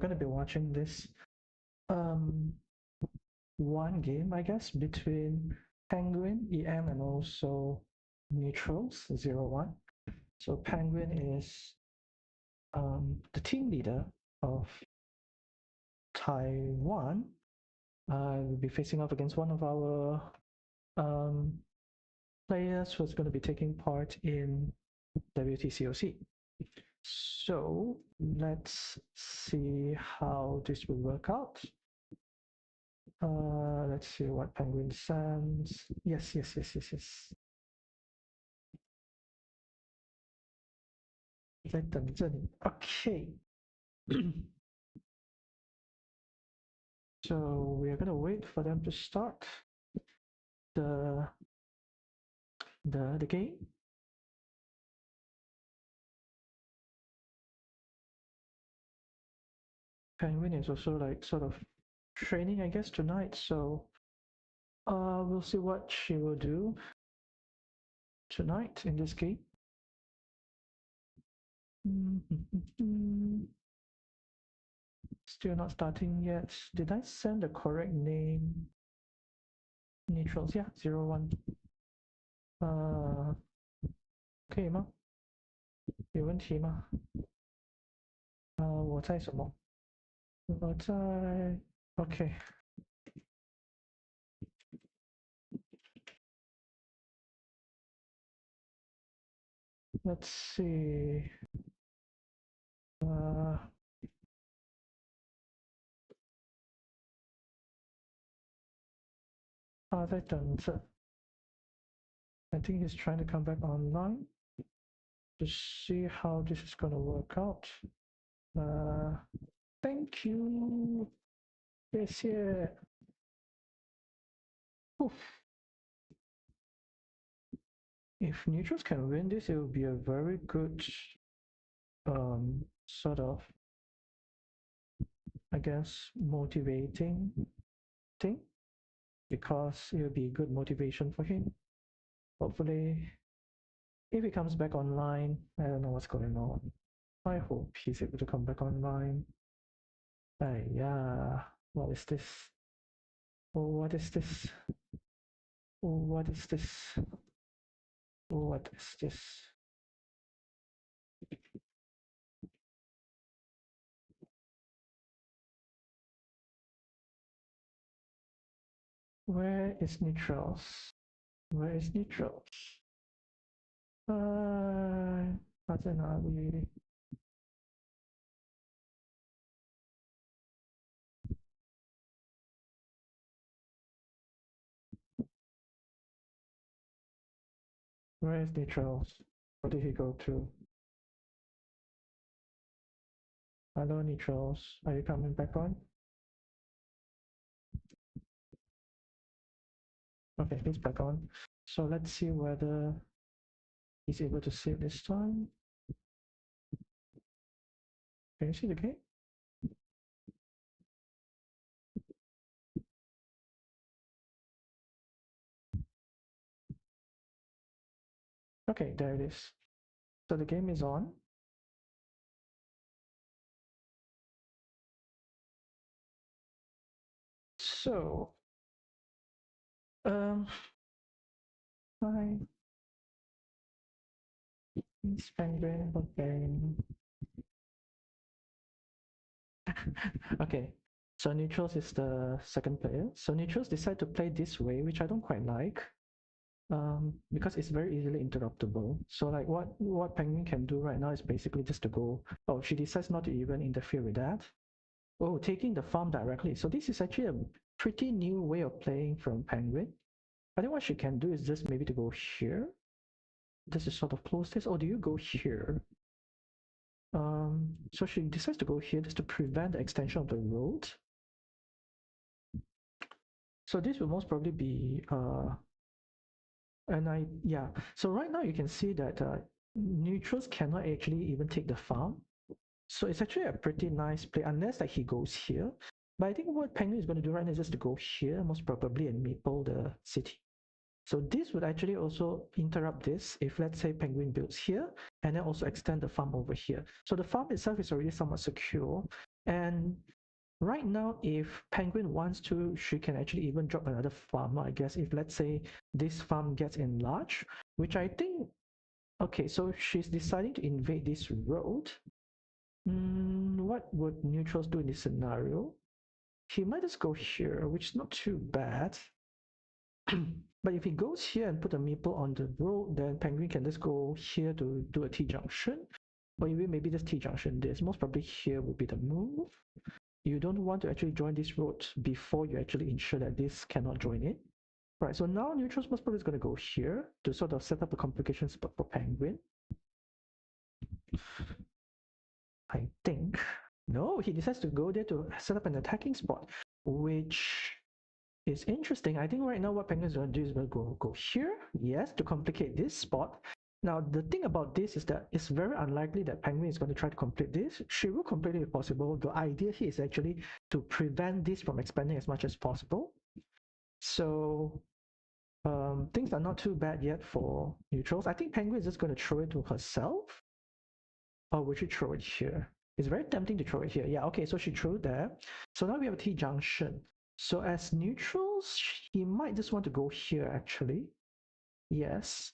going to be watching this one game, I guess, between Penguin, EM, and also Neutrals01. So Penguin is the team leader of Taiwan. We'll be facing off against one of our players who's going to be taking part in WTCOC. So let's see how this will work out. Let's see what Penguin sends. Yes. 在等着你。Okay. So we are gonna wait for them to start the game. Penguin is also like sort of training, I guess, tonight. So we'll see what she will do tonight in this game. Still not starting yet. Did I send the correct name? Neutrals, yeah, 01. 可以吗？有问题吗？我在什么？我在 OK。Let's see. 他在等着。I think he's trying to come back online to see how this is going to work out. Thank you. 谢谢。If neutrals can win this, it will be a very good sort of, I guess, motivating thing, because it will be good motivation for him. Hopefully, if he comes back online, I don't know what's going on. I hope he's able to come back online. Yeah, what is this? Oh, what is this? Oh, what is this? Oh, what is this? Where is neutrals? Where is neutrals? 他在哪里？ Where is neutrals? Where did he go to? Hello, neutrals. Are you coming back on? Okay, he's back on. So let's see whether he's able to save this time. Can you see the game? Okay, there it is. So the game is on. So, hi. It's Penguin, okay. Okay, so neutrals is the second player. So neutrals decide to play this way, which I don't quite like. Because it's very easily interruptible. So like what Penguin can do right now is basically just to go, oh, she decides not to even interfere with that. Oh, taking the farm directly. So this is actually a pretty new way of playing from Penguin. I think what she can do is just maybe to go here. This is sort of close this. Oh, do you go here? So she decides to go here just to prevent the extension of the road. So this will most probably be so right now you can see that neutrals cannot actually even take the farm. So it's actually a pretty nice play, unless like he goes here. But I think what Penguin is going to do right now is just to go here, most probably, and maple the city. So this would actually also interrupt this if, let's say, Penguin builds here, and then also extend the farm over here. So the farm itself is already somewhat secure, And right now, if Penguin wants to, she can actually even drop another farmer, I guess, if let's say this farm gets enlarged, which I think, okay, so she's deciding to invade this road. What would neutrals do in this scenario? He might just go here, which is not too bad. But if he goes here and put a meeple on the road, then Penguin can just go here to do a T-junction. Or even maybe this T-junction this. Most probably here would be the move. You don't want to actually join this road before you actually ensure that this cannot join it. Right, so now neutrals most probably is going to go here to sort of set up a complication spot for Penguin. I think. No, he decides to go there to set up an attacking spot, which is interesting. I think right now what Penguin is going to do is going to go here, yes, to complicate this spot. Now, the thing about this is that it's very unlikely that Penguin is going to try to complete this. She will complete it if possible. The idea here is actually to prevent this from expanding as much as possible. So things are not too bad yet for neutrals. I think Penguin is just going to throw it to herself. Or would she throw it here? It's very tempting to throw it here. Yeah, okay, so she threw it there. So now we have a T-junction. So as neutrals, he might just want to go here actually. Yes,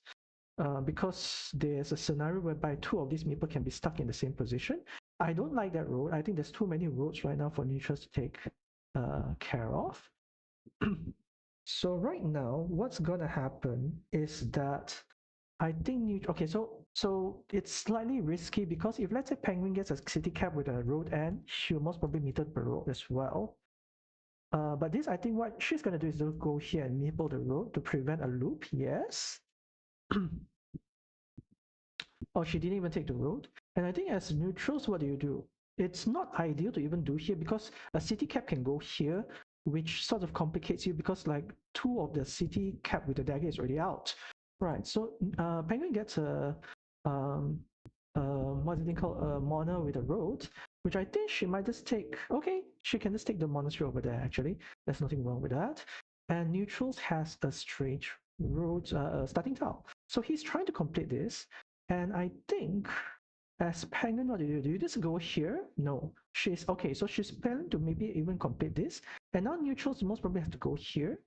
because there's a scenario whereby two of these people can be stuck in the same position. I don't like that road. I think there's too many roads right now for neutrals to take care of. So right now, what's gonna happen is that I think okay, so it's slightly risky because if let's say Penguin gets a city cap with a road end, she'll most probably meter the road as well. But this, I think what she's gonna do is to go here and meeple the road to prevent a loop. Yes. Oh, she didn't even take the road. And I think as neutrals, what do? It's not ideal to even do here because a city cap can go here, which sort of complicates you because like two of the city cap with the dagger is already out. Right. So Penguin gets a what's it called, a mono with a road, which I think she might just take. Okay, she can just take the monastery over there. Actually, there's nothing wrong with that. And neutrals has a straight road starting tile, so he's trying to complete this. And I think as Penguin, what do you do? You just go here? No, she's okay. So she's planning to maybe even complete this, and now neutrals most probably have to go here.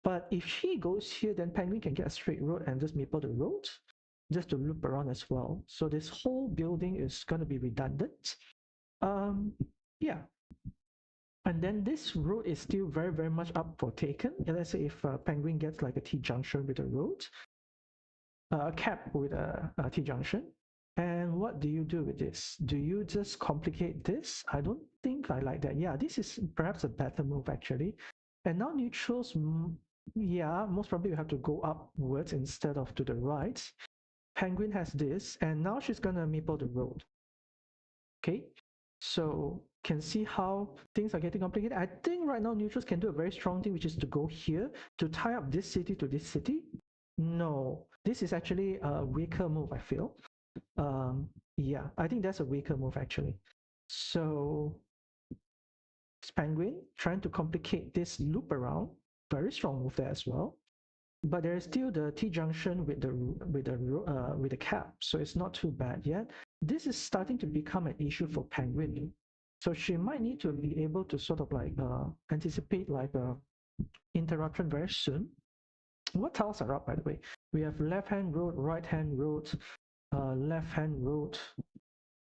But if she goes here, then Penguin can get a straight road and just maple the road just to loop around as well. So this whole building is going to be redundant. Yeah. And then this road is still very, very much up for taken. And let's say if Penguin gets like a T-junction with a road, a cap with a T-junction. And what do you do with this? Do you just complicate this? I don't think I like that. Yeah, this is perhaps a better move actually. And now neutrals, yeah, most probably you have to go upwards instead of to the right. Penguin has this, and now she's gonna meeple the road. Okay, so can see how things are getting complicated. I think right now neutrals can do a very strong thing, which is to go here to tie up this city to this city. No, this is actually a weaker move, I feel. Yeah, I think that's a weaker move actually. So it's Penguin trying to complicate this loop around. Very strong move there as well. But there is still the T junction with the cap, so it's not too bad yet. This is starting to become an issue for Penguin, so she might need to be able to sort of like anticipate like a interruption very soon. What tiles are up, by the way? We have left hand road, right hand road, left hand road.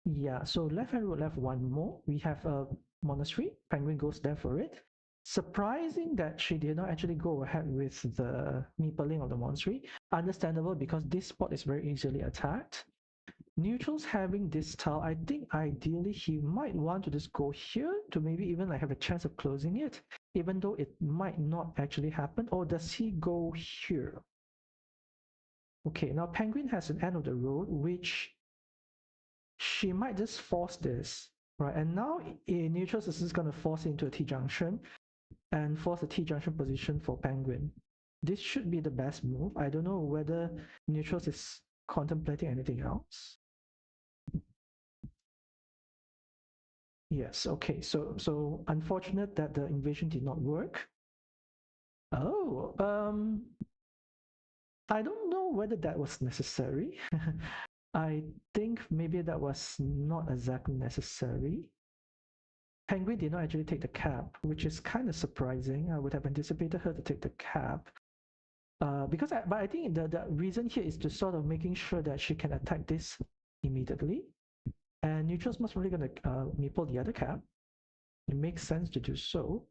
Yeah, so left hand road left one more. We have a monastery. Penguin goes there for it. Surprising that she did not actually go ahead with the meepling of the monastery. Understandable because this spot is very easily attacked. Neutrals having this tile, I think ideally he might want to just go here to maybe even like have a chance of closing it, even though it might not actually happen. Or does he go here? Okay, now Penguin has an end of the road, which she might just force this, right? And now in neutrals is just going to force into a T-junction and force a T-junction position for Penguin. This should be the best move. I don't know whether neutrals is contemplating anything else. Yes, okay. So unfortunate that the invasion did not work. Oh, I don't know whether that was necessary. I think maybe that was not exactly necessary. Penguin did not actually take the cap, which is kind of surprising. I would have anticipated her to take the cap. But I think the reason here is to sort of making sure that she can attack this immediately. And neutral's most probably going to meeple the other cap. It makes sense to do so.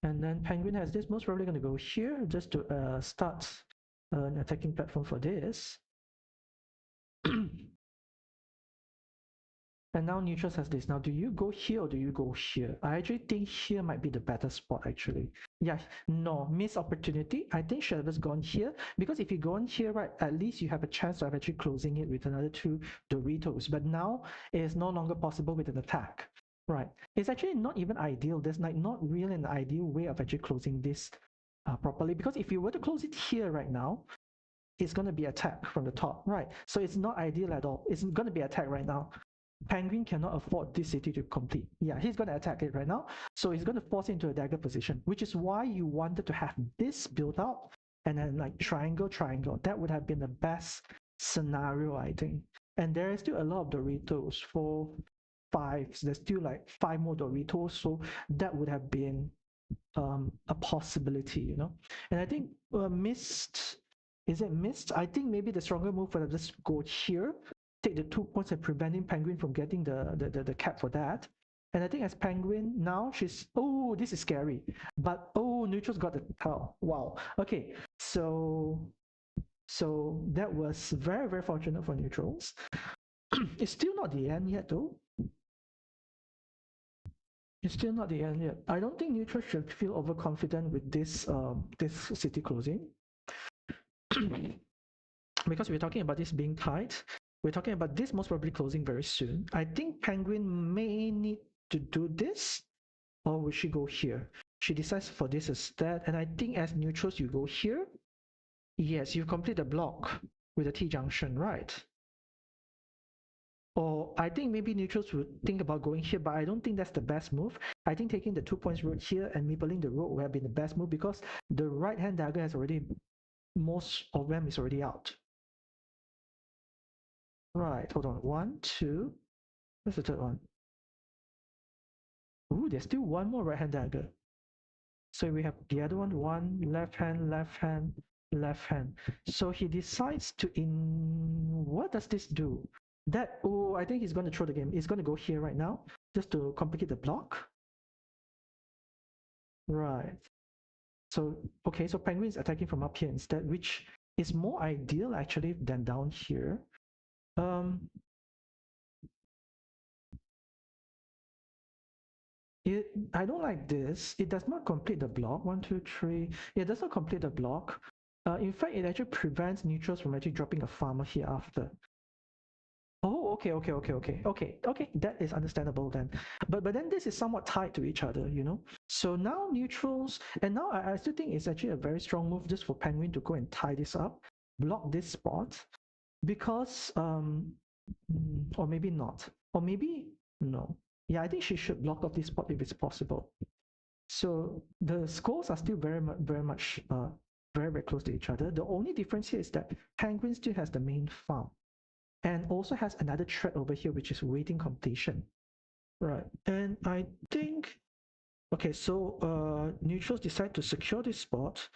And then Penguin has this, most probably going to go here just to start an attacking platform for this. And now neutrals has this. Now, do you go here or do you go here? I actually think here might be the better spot, actually. Yeah, no, missed opportunity. I think should have just gone here, because if you go on here, right, at least you have a chance of actually closing it with another 2 Doritos. But now it is no longer possible with an attack. Right. It's actually not even ideal. There's like not really an ideal way of actually closing this properly, because if you were to close it here right now, it's going to be attack from the top, right? So it's not ideal at all. It's going to be attack right now. Penguin cannot afford this city to complete. Yeah, he's going to attack it right now. So he's going to force it into a dagger position, which is why you wanted to have this built out and then like triangle, triangle. That would have been the best scenario, I think. And there is still a lot of Doritos, 4, 5. There's still like 5 more Doritos. So that would have been a possibility, you know. And I think missed. Is it missed? I think maybe the stronger move would have just go here, take the 2 points and preventing Penguin from getting the cap for that. And I think as Penguin now she's this is scary. But neutral's got the wow. Okay, so that was very, very fortunate for neutrals. It's still not the end yet though. It's still not the end yet. I don't think neutral should feel overconfident with this city closing. Because we're talking about this being tight. We're talking about this most probably closing very soon. I think Penguin may need to do this, or will she go here? She decides for this instead, and I think as neutrals you go here. Yes, you complete the block with a T-junction, right? Or I think maybe neutrals would think about going here, but I don't think that's the best move. I think taking the 2 points road here and meepling the road would have been the best move, because the right-hand dagger has already, most of them is already out. Right, hold on. 1, 2. Where's the third one? Ooh, there's still one more right-hand dagger. So we have the other one, left hand, left hand, left hand. So he decides to what does this do? I think he's going to throw the game. He's going to go here right now, just to complicate the block. Right. So, okay, so Penguin's attacking from up here instead, which is more ideal actually than down here. I don't like this. It does not complete the block. 1, 2, 3. It does not complete the block. In fact, it actually prevents neutrals from actually dropping a farmer here after. Oh, okay. That is understandable then. But then this is somewhat tied to each other, you know. So now neutrals, and now I still think it's actually a very strong move just for Penguin to go and tie this up, block this spot, because or maybe not, or maybe no. Yeah, I think she should block off this spot if it's possible. So the scores are still very much very, very close to each other. The only difference here is that Penguin still has the main farm and also has another threat over here, which is waiting completion. Right. And I think, okay, so neutrals decide to secure this spot,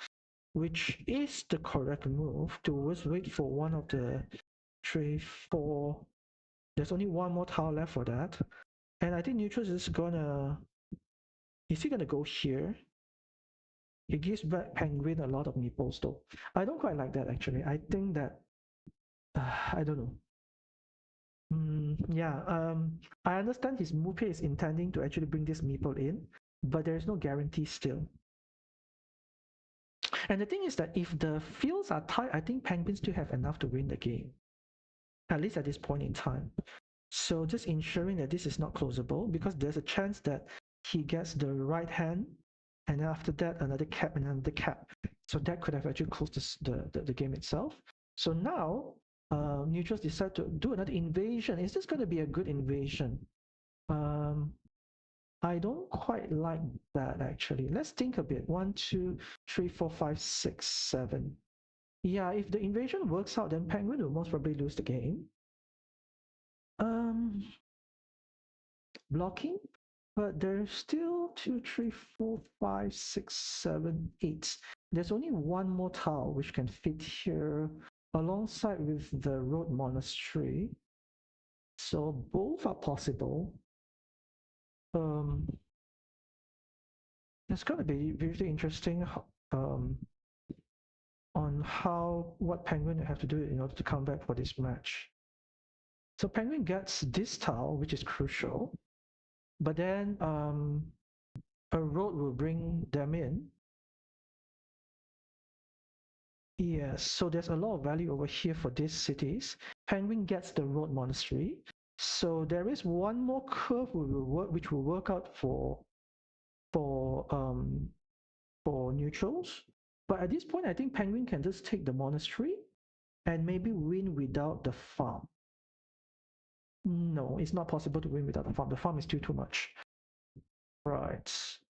which is the correct move, to always wait for one of the 3, 4. There's only one more tile left for that. And I think neutrals is he gonna go here? It gives back Penguin a lot of meeples though. I don't quite like that actually. I think that I don't know. I understand his move here is intending to actually bring this meeple in, but there is no guarantee still. And the thing is that if the fields are tight, I think Penguins still have enough to win the game, at least at this point in time. So just ensuring that this is not closable, because there's a chance that he gets the right hand, and after that another cap and another cap. So that could have actually closed the game itself. So now neutrals decide to do another invasion. Is this going to be a good invasion? I don't quite like that actually. Let's think a bit. 1, 2, 3, 4, 5, 6, 7. Yeah, if the invasion works out, then Penguin will most probably lose the game. Um, Blocking, but there's still two, three, four, five, six, seven, eight. There's only one more tile which can fit here alongside with the road monastery. So both are possible. Um, it's going to be really interesting on how what Penguin will have to do in order to come back for this match. So Penguin gets this tile, which is crucial, but then a road will bring them in. Yes, so there's a lot of value over here for these cities. Penguin gets the road monastery. So there is one more curve which will work out for um for neutrals. But at this point, I think Penguin can just take the monastery and maybe win without the farm. No, it's not possible to win without the farm. The farm is still too much. Right.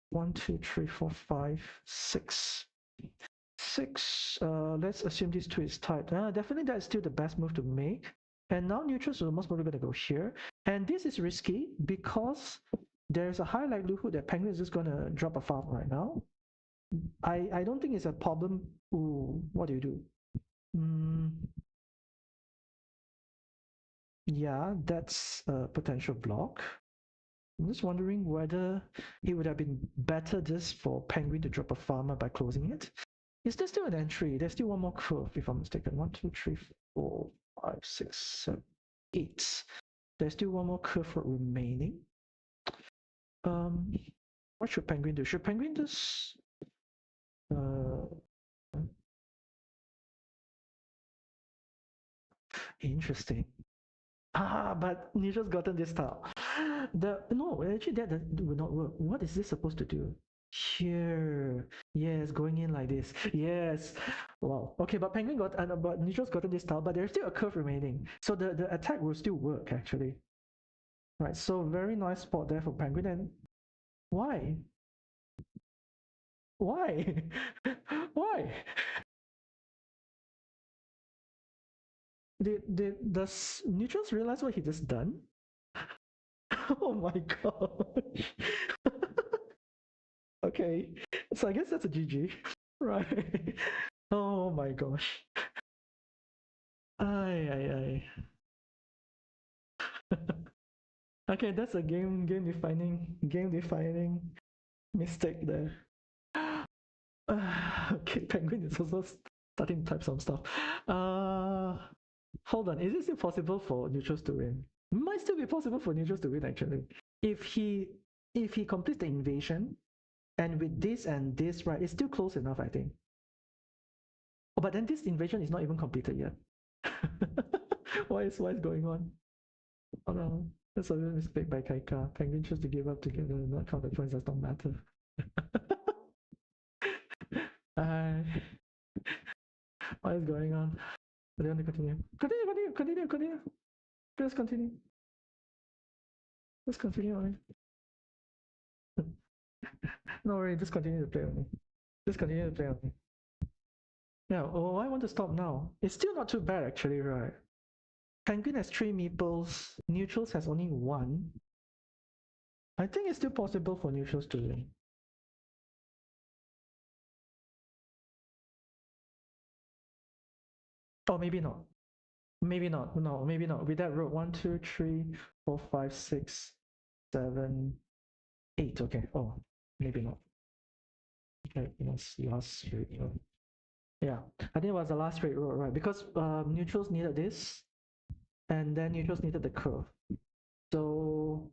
One, two, three, four, five, six. Six. Let's assume these two is tied. Definitely that's still the best move to make. And now neutrals are most probably going to go here. And this is risky because there's a high likelihood that Penguin is just going to drop a farm right now. I don't think it's a problem. Ooh, what do you do? Mm, yeah, that's a potential block. I'm just wondering whether it would have been better just for Penguin to drop a farmer by closing it. Is there still an entry? There's still one more curve, if I'm mistaken. One, two, three, four, five, six, seven, eight. There's still one more curve remaining. What should Penguin do? Should Penguin just uh interesting. But Nisha's gotten this tile. No, actually that would not work. What is this supposed to do? Here, yes, going in like this. Yes, wow. Okay, but Penguin got, but Nisha's gotten this tile, but there's still a curve remaining, so the attack will still work actually. Right, so very nice spot there for Penguin. And why? Why? Why? Does Neutrals realize what he just done? Oh my god. Okay, so I guess that's a GG. Right. Oh my gosh. Ay, ay, ay. Okay, that's a game defining mistake there. Okay, Penguin is also starting to type some stuff. Uh, Hold on, is it still possible for neutrals to win? Might still be possible for neutrals to win actually. If he if he completes the invasion and with this and this, right, it's still close enough, I think. Oh, but then this invasion is not even completed yet. What is going on? Oh no, that's a real mistake by Kaika. Penguin chose to give up together, not count the points does not matter. uh, what is going on? I want to continue. Continue. Please continue. Let's continue on. No worry, just continue to play only. Just continue to play only. Yeah, oh, I want to stop now. It's still not too bad actually, right? Penguin has 3 meeples, neutrals has only 1. I think it's still possible for neutrals to win. Oh, maybe not. Maybe not. No, maybe not. With that road, 1, 2, 3, 4, 5, 6, 7, 8. Okay. Oh, maybe not. Okay, yes, last straight road. Yeah, I think it was the last straight road, right? Because neutrals needed this, and then neutrals needed the curve. So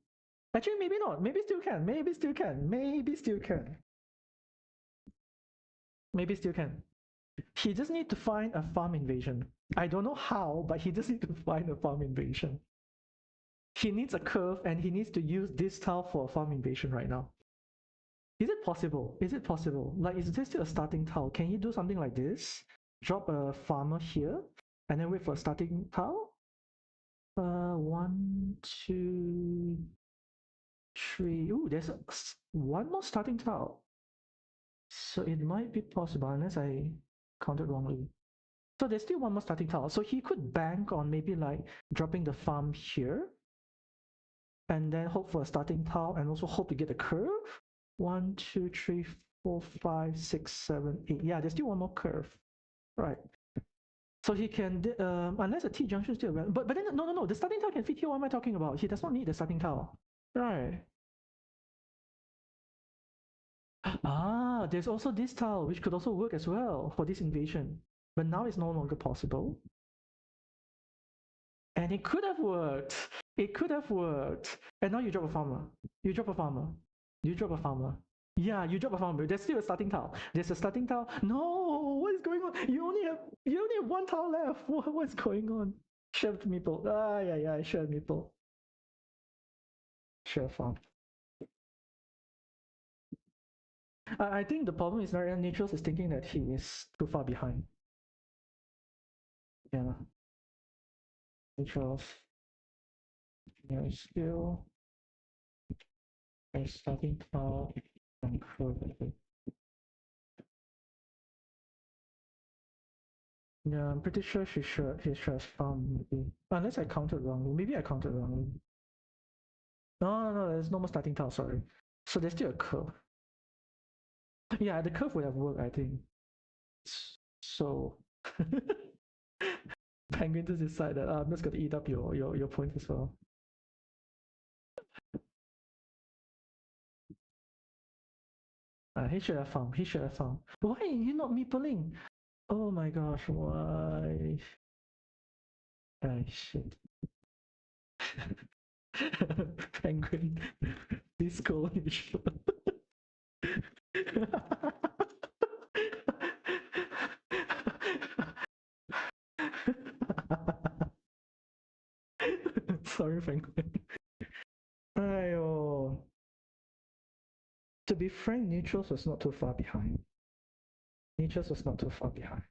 actually, maybe not. Maybe still can. Maybe still can. Maybe still can. Maybe still can. He just need to find a farm invasion. I don't know how, but he just need to find a farm invasion. He needs a curve, and he needs to use this tile for a farm invasion right now. Is it possible? Is it possible? Like, is this still a starting tile? Can he do something like this? Drop a farmer here, and then wait for a starting tile? 1, 2, 3. Ooh, there's one more starting tile. So it might be possible unless I counted wrongly. So there's still one more starting tile. So he could bank on maybe like dropping the farm here and then hope for a starting tile and also hope to get a curve. 1, 2, 3, 4, 5, 6, 7, 8. Yeah, there's still one more curve. Right. So he can, unless a T junction is still around. But then, no. The starting tile can fit here. What am I talking about? He does not need the starting tile. Right. Ah, there's also this tile, which could also work as well for this invasion. But now it's no longer possible. And it could have worked. It could have worked. And now you drop a farmer. You drop a farmer. You drop a farmer. Yeah, you drop a farmer. There's still a starting tile. There's a starting tile. No, what is going on? You only have one tile left. What's going on? Shoved meeple. Yeah, shoved meeple. Share farm. I think the problem is that Neutrals is thinking that he is too far behind. Yeah. Neutrals. Yeah, still a starting tile. Yeah, I'm pretty sure he should have found maybe. Unless I counted wrongly. Maybe I counted wrongly. No, there's no more starting tile, sorry. So there's still a curve. Yeah, the curve would have worked, I think. So Penguin just decided I'm just gonna eat up your point as well. He should have found. He should have found. Why are you not meepling? Oh my gosh, why? Ah, shit. Penguin, this coalition. Sorry, Penguin. Ayo. To be frank, Neutrals was not too far behind. Neutrals was not too far behind.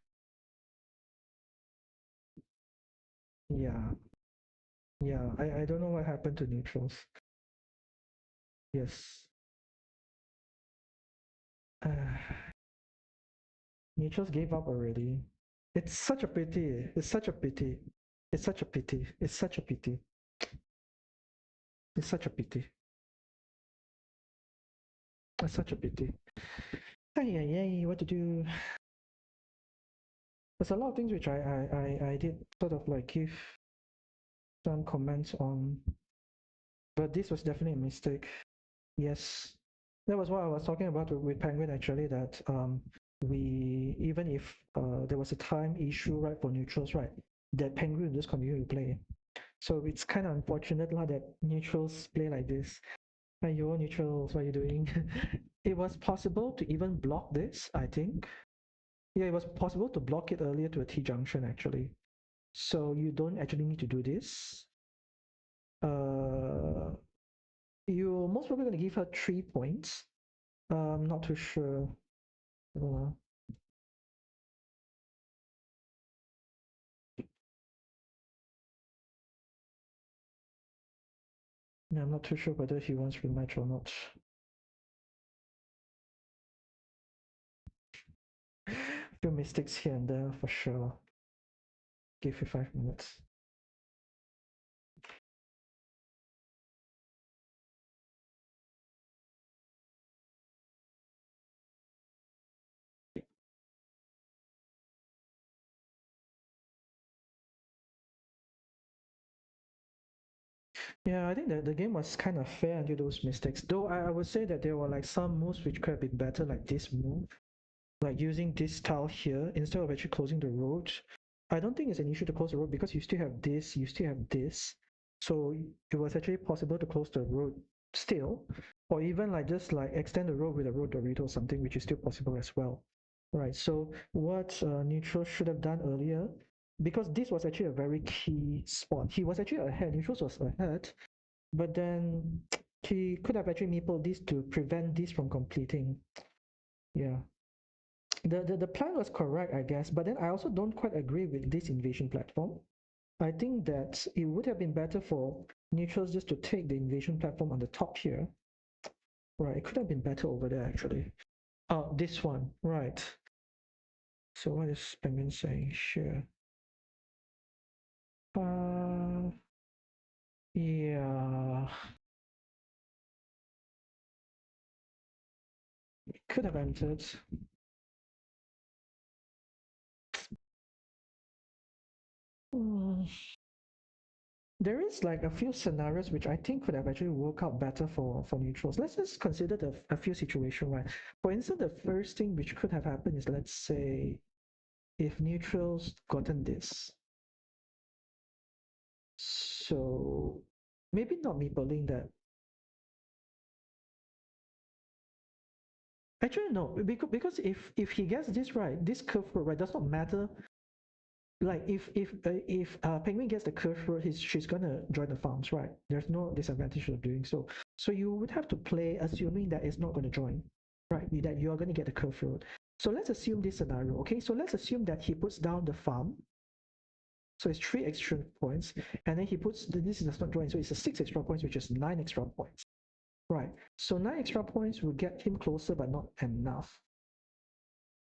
Yeah. Yeah, I don't know what happened to Neutrals. Yes. Neutrals gave up already. It's such a pity. It's such a pity. It's such a pity. It's such a pity. It's such a pity. It's such a pity. Ay, what to do? There's a lot of things which I did sort of like give some comments on, but this was definitely a mistake. Yes, that was what I was talking about with Penguin actually. That we even if there was a time issue right for neutrals, right, that Penguin just continue to play. So it's kind of unfortunate lah that neutrals play like this. Your neutrals, what are you doing? It was possible to even block this, I think. Yeah, it was possible to block it earlier to a T junction actually. So you don't actually need to do this. You're most probably going to give her 3 points. I'm not too sure. I don't know. Yeah, I'm not too sure whether he wants rematch or not. Few mistakes here and there for sure. Give you 5 minutes. Yeah, I think that the game was kind of fair until those mistakes. Though I would say that there were like some moves which could have been better, like this move, like using this tile here instead of actually closing the road. I don't think it's an issue to close the road because you still have this, you still have this. So it was actually possible to close the road still, or even like just like extend the road with a road Dorito or something, which is still possible as well. Right. So what Neutral should have done earlier, because this was actually a very key spot. He was actually ahead. Neutral was ahead, but then he could have actually meepled this to prevent this from completing. Yeah. The plan was correct, I guess, but then I also don't quite agree with this invasion platform. I think that it would have been better for neutrals just to take the invasion platform on the top here. Right, it could have been better over there actually. Oh, this one, right. So what is Penguin saying here? Yeah, could have entered. Hmm. There is like a few scenarios which I think could have actually worked out better for neutrals. Let's just consider a few situations, right? For instance, the first thing which could have happened is, let's say, if neutrals gotten this. So maybe not meepling that. Actually, no, because if he gets this right, this curve road right does not matter. Like if Penguin gets the curve road, she's gonna join the farms, right? There's no disadvantage of doing so. So you would have to play assuming that it's not going to join, right? That you are going to get the curve road. So let's assume this scenario, okay? So let's assume that he puts down the farm. So it's 3 extra points, and then he puts this does not join, so it's a 6 extra points, which is 9 extra points. Right. So 9 extra points will get him closer, but not enough.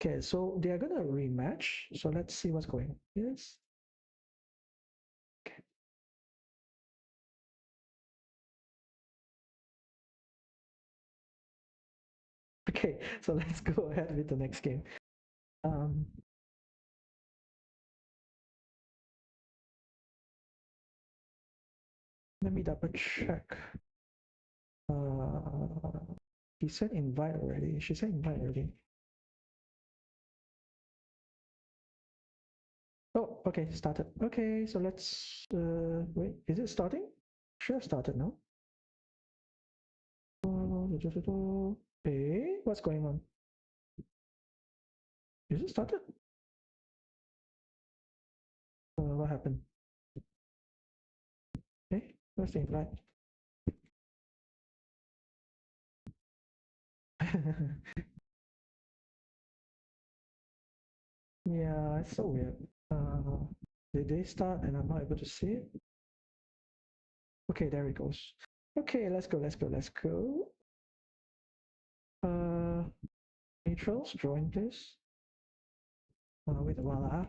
Okay, so they are gonna rematch. So let's see what's going on. Yes. Okay. Okay, so let's go ahead with the next game. Um, Let me double check. He said invite already. She said invite already. Oh, okay, started. Okay, so let's wait. Is it starting? Sure, started now. Hey, what's going on? Is it started? What happened? Hey, where's the invite? Yeah, it's so weird. Did they start and I'm not able to see it? Okay, there it goes. Okay, let's go, let's go, let's go. Neutrals, join please. Wait a while.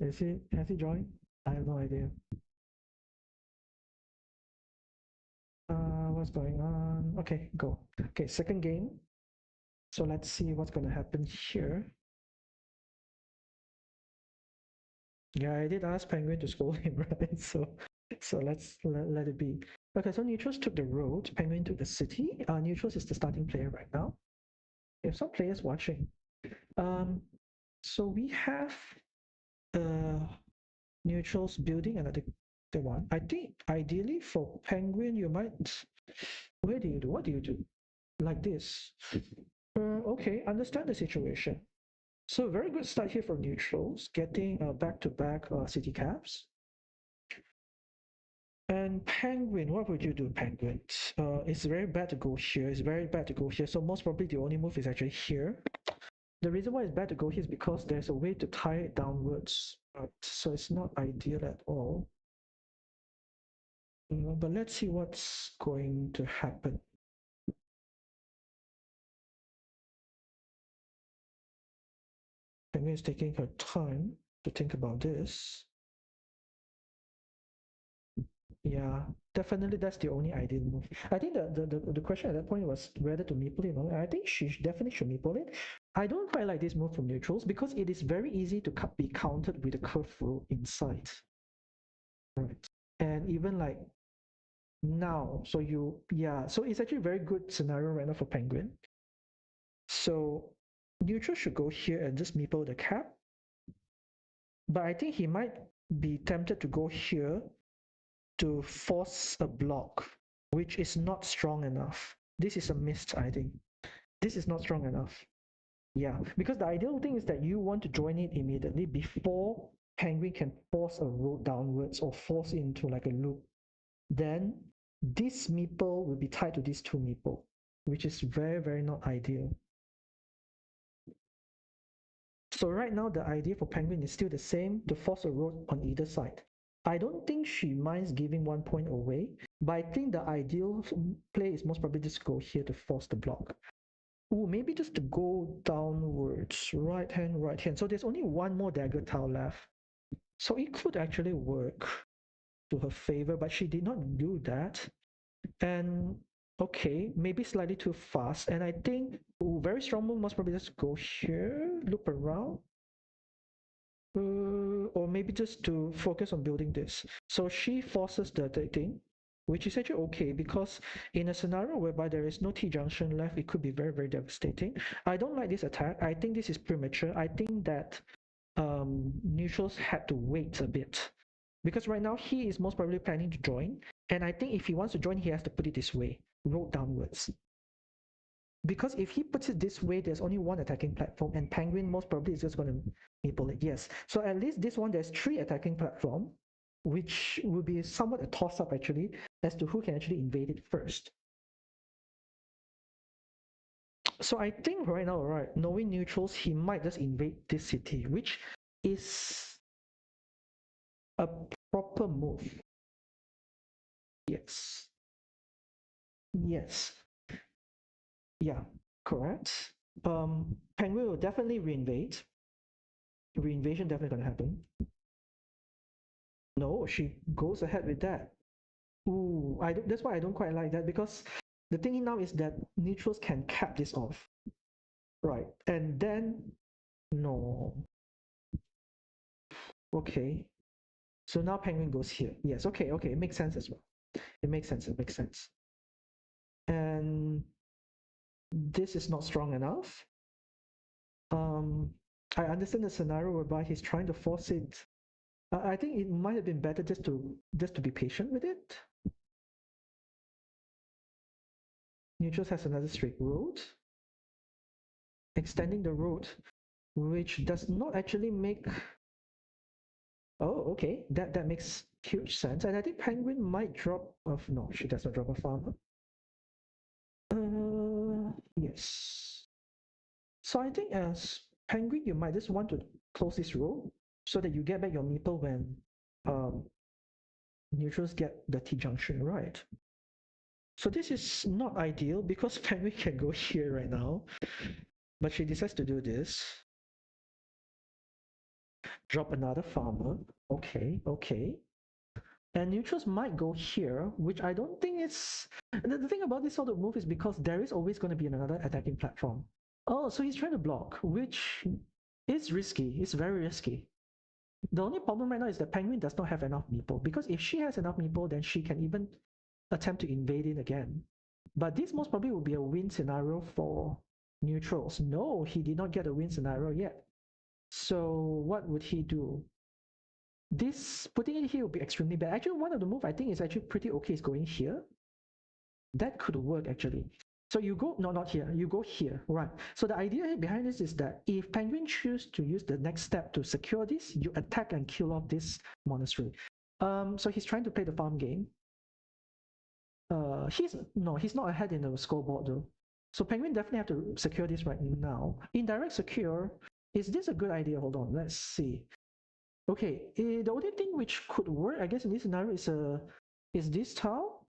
Has he joined? I have no idea. What's going on? Okay, go. Okay, second game. So let's see what's gonna happen here. Yeah, I did ask Penguin to scold him, right? So let's let it be. Okay, so Neutrals took the road, Penguin took the city. Neutrals is the starting player right now. We have some players watching. Um, so we have uh Neutrals building another the one. I think ideally for Penguin, you might. Where do you do? What do you do? Like this. Okay, understand the situation. So very good start here for neutrals, getting back-to-back city caps. And Penguin, what would you do, Penguin? It's very bad to go here. It's very bad to go here. So most probably the only move is actually here. The reason why it's bad to go here is because there's a way to tie it downwards. So it's not ideal at all. But let's see what's going to happen. Penguin is taking her time to think about this. Yeah, definitely that's the only ideal move. I think the question at that point was whether to meeple it or not. I think she definitely should meeple it. I don't quite like this move from neutrals because it is very easy to be countered with a curve row inside. Right. And even like now, so so it's actually a very good scenario right now for Penguin. So neutral should go here and just meeple the cap. But I think he might be tempted to go here to force a block, which is not strong enough. This is a missed, I think. This is not strong enough. Yeah, because the ideal thing is that you want to join it immediately before Penguin can force a road downwards or force into like a loop. Then this meeple will be tied to these two meeple, which is very, very not ideal. So right now the idea for Penguin is still the same, to force a road on either side. I don't think she minds giving 1 point away, But I think the ideal play is most probably just go here to force the block. Ooh, maybe just to go downwards, right hand, right hand. So there's only one more dagger tile left. So it could actually work to her favor, but she did not do that. And okay, maybe slightly too fast. And I think, ooh, very strong move, most probably just go here, loop around. Or maybe just to focus on building this. So she forces the thing, which is actually okay because in a scenario whereby there is no T-junction left, it could be very, very devastating. I don't like this attack. I think this is premature. I think that neutrals had to wait a bit because right now he is most probably planning to join. And I think if he wants to join, he has to put it this way, roll downwards. Because if he puts it this way, there's only one attacking platform, and Penguin most probably is just going to maple it. Yes. So at least this one, there's 3 attacking platform, which will be somewhat a toss-up actually, as to who can actually invade it first. So I think right now, right, knowing neutrals, he might just invade this city, which is a proper move. Yes. Yes. Yeah, correct. Penguin will definitely reinvade. Reinvasion definitely gonna happen. No, she goes ahead with that. Ooh, that's why I don't quite like that because the thing now is that neutrals can cap this off. Right. And then no. Okay. So now Penguin goes here. Yes, okay, okay. It makes sense as well. It makes sense, it makes sense. And this is not strong enough. I understand the scenario whereby he's trying to force it. I think it might have been better just to be patient with it. Neutrals has another straight road. Extending the road, which does not actually make. Oh, okay, that makes huge sense. And I think Penguin might drop off. No, she does not drop a farmer. Yes. So I think as Penguin, you might just want to close this row so that you get back your meeple when neutrals get the T-junction right. So this is not ideal because Penguin can go here right now, but she decides to do this. Drop another farmer. Okay, okay. And neutrals might go here, which I don't think is. The thing about this sort of move is because there is always going to be another attacking platform. Oh, so he's trying to block, which is risky. It's very risky. The only problem right now is that Penguin does not have enough meeple, because if she has enough meeple, then she can even attempt to invade it again. But this most probably will be a win scenario for neutrals. No, he did not get a win scenario yet. So what would he do? This putting it here would be extremely bad. Actually, one of the move I think is actually pretty okay is going here. That could work actually. So you go, no, not here, you go here, right? So the idea behind this is that if Penguin choose to use the next step to secure this, you attack and kill off this monastery. So he's trying to play the farm game. He's not ahead in the scoreboard though. So Penguin definitely have to secure this right now. Indirect secure, is this a good idea? Hold on, let's see. Okay, the only thing which could work, I guess, in this scenario is this tile.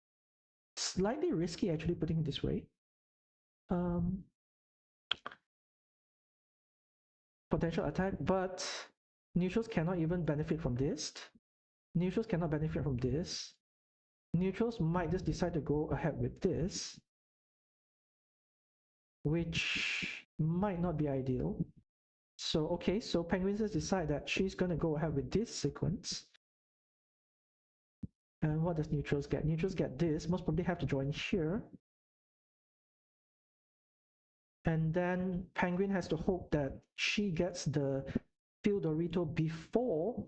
Slightly risky, actually, putting it this way. Potential attack, but neutrals cannot even benefit from this. Neutrals cannot benefit from this. Neutrals might just decide to go ahead with this, which might not be ideal. So, okay, so Penguins just decide that she's going to go ahead with this sequence. And what does neutrals get? Neutrals get this, most probably have to join here. And then Penguin has to hope that she gets the field Dorito before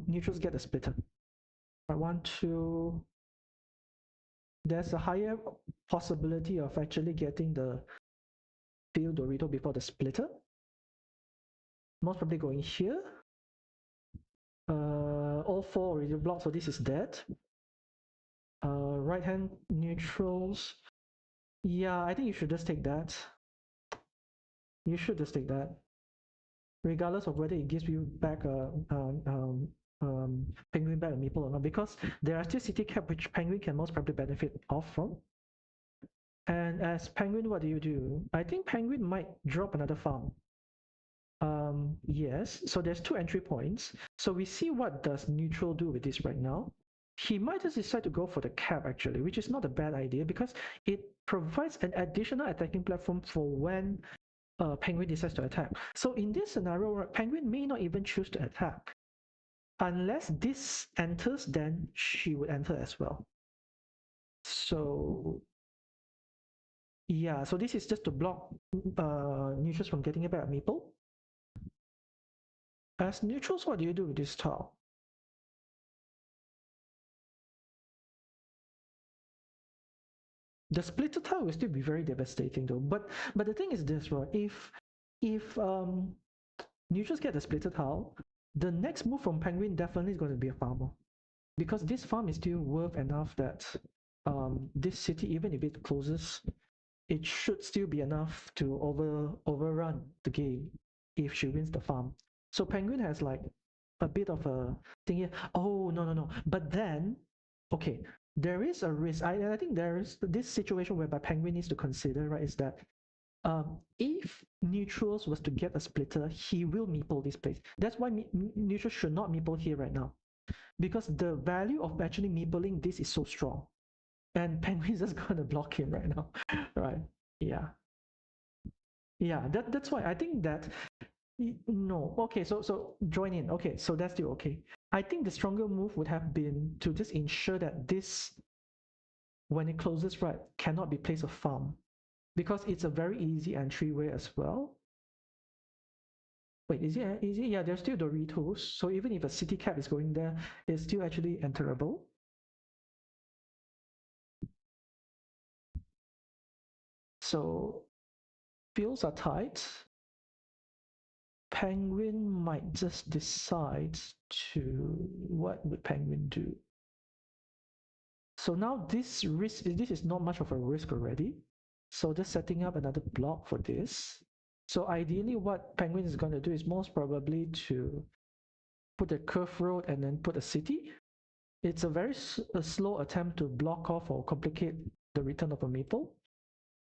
neutrals get a splitter. I want to. There's a higher possibility of actually getting the field Dorito before the splitter. Most probably going here. All 4 already blocked, so this is dead. Right hand neutrals. Yeah, I think you should just take that. You should just take that. Regardless of whether it gives you back a Penguin back a meeple or not, because there are still city cap which Penguin can most probably benefit off from. And as Penguin, what do? I think Penguin might drop another farm. Yes, so there's two entry points. So we see what does Neutral do with this right now. He might just decide to go for the cap actually, which is not a bad idea because it provides an additional attacking platform for when Penguin decides to attack. So in this scenario, Penguin may not even choose to attack. Unless this enters, then she would enter as well. So yeah, so this is just to block neutrals from getting a better meeple. As neutrals, what do you do with this tile? The splitter tile will still be very devastating though. But the thing is this, right? If neutrals get the splitter tile, the next move from Penguin definitely is going to be a farmer. Because this farm is still worth enough that this city, even if it closes, it should still be enough to overrun the game if she wins the farm. So Penguin has like a bit of a thing here. Oh no. But then, okay, there is a risk. I think there is this situation whereby Penguin needs to consider, right? Is that if Neutrals was to get a splitter, he will meeple this place. That's why Neutrals should not meeple here right now, because the value of actually meepling this is so strong, and Penguin's just gonna block him right now, right? Yeah, yeah. That's why I think that no. Okay, so join in. Okay, so that's still okay. I think the stronger move would have been to just ensure that this, when it closes, right, cannot be placed a farm, because it's a very easy entryway as well. Wait, is it easy? Yeah, there's still Doritos, so even if a city cap is going there, it's still actually enterable. So fields are tight. Penguin might just decide to, what would Penguin do? So now this is not much of a risk already. So just setting up another block for this. So ideally what Penguin is going to do is most probably to put a curve road and then put a city. It's a very slow attempt to block off or complicate the return of a meeple.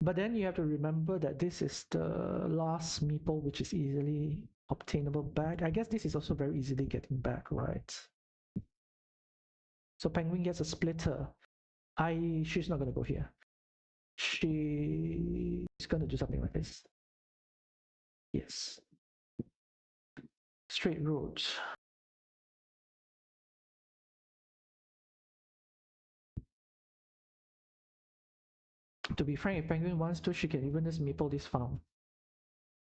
But then you have to remember that this is the last meeple which is easily obtainable back. I guess this is also very easily getting back, right? So Penguin gets a splitter. She's not gonna go here. She's gonna do something like this. Yes. Straight roads. To be frank, if Penguin wants to, she can even just meeple this farm.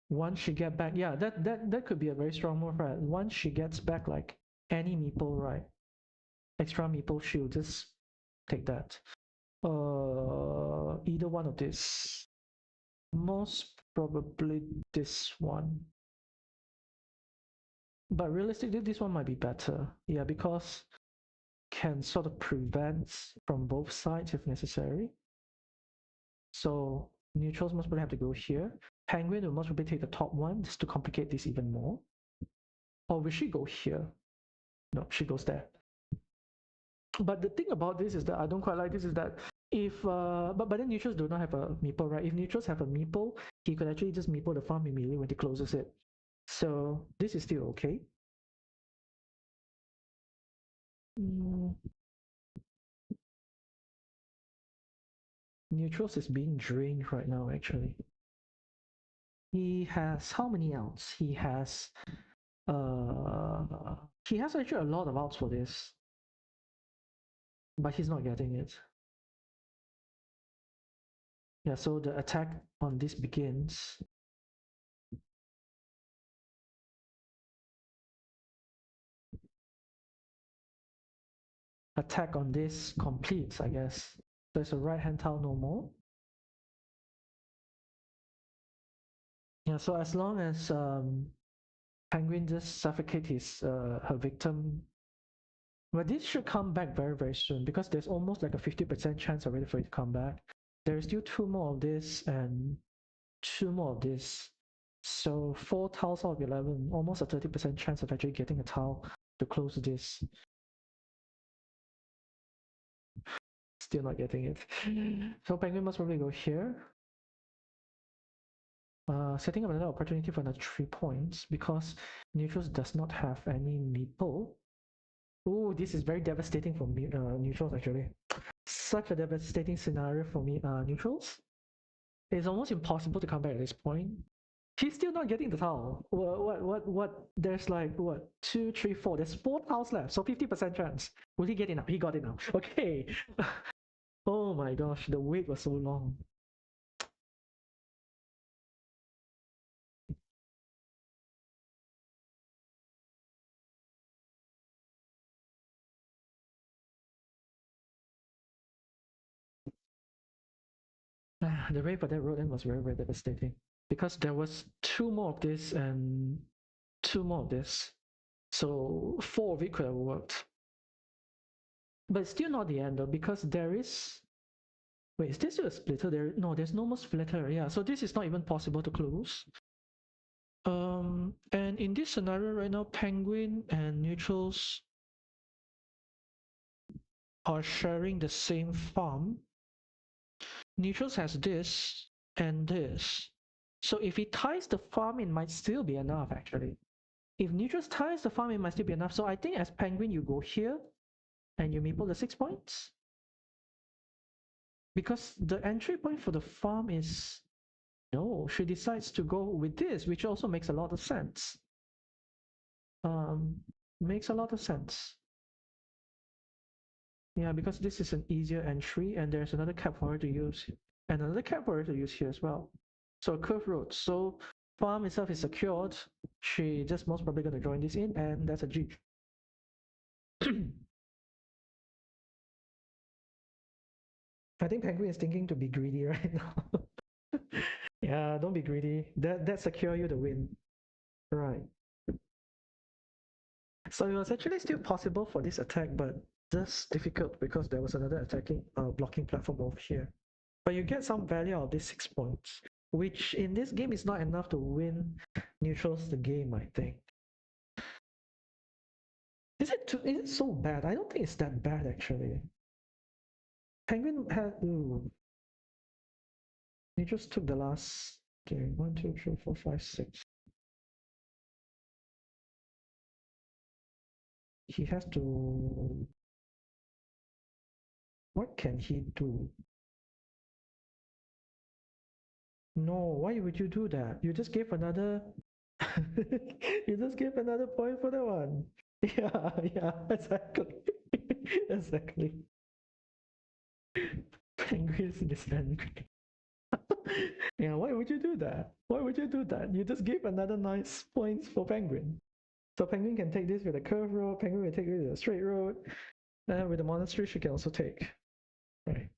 Once she get back, yeah, that could be a very strong move, right? Once she gets back like any meeple, right? Extra meeple, she'll just take that. Either one of this. Most probably this one. But realistically, this one might be better. Yeah, because can sort of prevent from both sides if necessary. So neutrals most probably have to go here. Penguin will most probably take the top one just to complicate this even more. Or will she go here? No, she goes there. But the thing about this is that I don't quite like this is that if but then neutrals do not have a meeple, right? If neutrals have a meeple, he could actually just meeple the farm immediately when he closes it. So this is still okay. Neutrals is being drained right now actually. He has how many outs? He has actually a lot of outs for this, but he's not getting it. Yeah, so the attack on this begins. Attack on this completes, I guess. There's a right hand tile no more. Yeah, so as long as Penguin just suffocate her victim, well, this should come back very, very soon because there's almost like a 50% chance already for it to come back. There's still two more of this and two more of this. So 4 tiles out of 11, almost a 30% chance of actually getting a tile. to close this. Still not getting it. So Penguin must probably go here. Setting up another opportunity for another 3 points because Neutrals does not have any meeple. Oh, this is very devastating for me, Neutrals actually. Such a devastating scenario for me, Neutrals. It's almost impossible to come back at this point. He's still not getting the tile. What? There's like, what, 2, 3, 4. There's 4 tiles left, so 50% chance. Will he get it now? He got it now. Okay. Oh my gosh, the wait was so long. The wait for that road end was very, very devastating because there was 2 more of this and 2 more of this. So 4 of it could have worked. But it's still not the end though, because there is. Wait, is this still a splitter? There's no more splitter. Yeah, so this is not even possible to close. And in this scenario right now, Penguin and Neutrals are sharing the same farm. Neutrals has this and this. So if he ties the farm, it might still be enough actually. If Neutrals ties the farm, it might still be enough. So I think as Penguin, you go here and you meeple the 6 points. Because the entry point for the farm is no, she decides to go with this, which also makes a lot of sense. Makes a lot of sense. Yeah, because this is an easier entry and there's another cap for her to use and another cap for her to use here as well. So a curved road. So farm itself is secured. She just most probably going to join this in and that's a G. I think Penguin is thinking to be greedy right now. Yeah, don't be greedy. That secure you the win. Right. So it was actually still possible for this attack, but just difficult because there was another attacking blocking platform over here. But you get some value out of these 6 points, which in this game is not enough to win Neutrals the game, I think. Is it so bad? I don't think it's that bad actually. Penguin had he just took the last game. 1, 2, 3, 4, 5, 6. He has to. What can he do? No, why would you do that? You just gave another. You just gave another point for that one. Yeah, exactly. Exactly. Penguins descend. Yeah, why would you do that? Why would you do that? You just gave another nice points for Penguin. So Penguin can take this with a curved road, Penguin will take it with a straight road, and with the monastery she can also take. Right.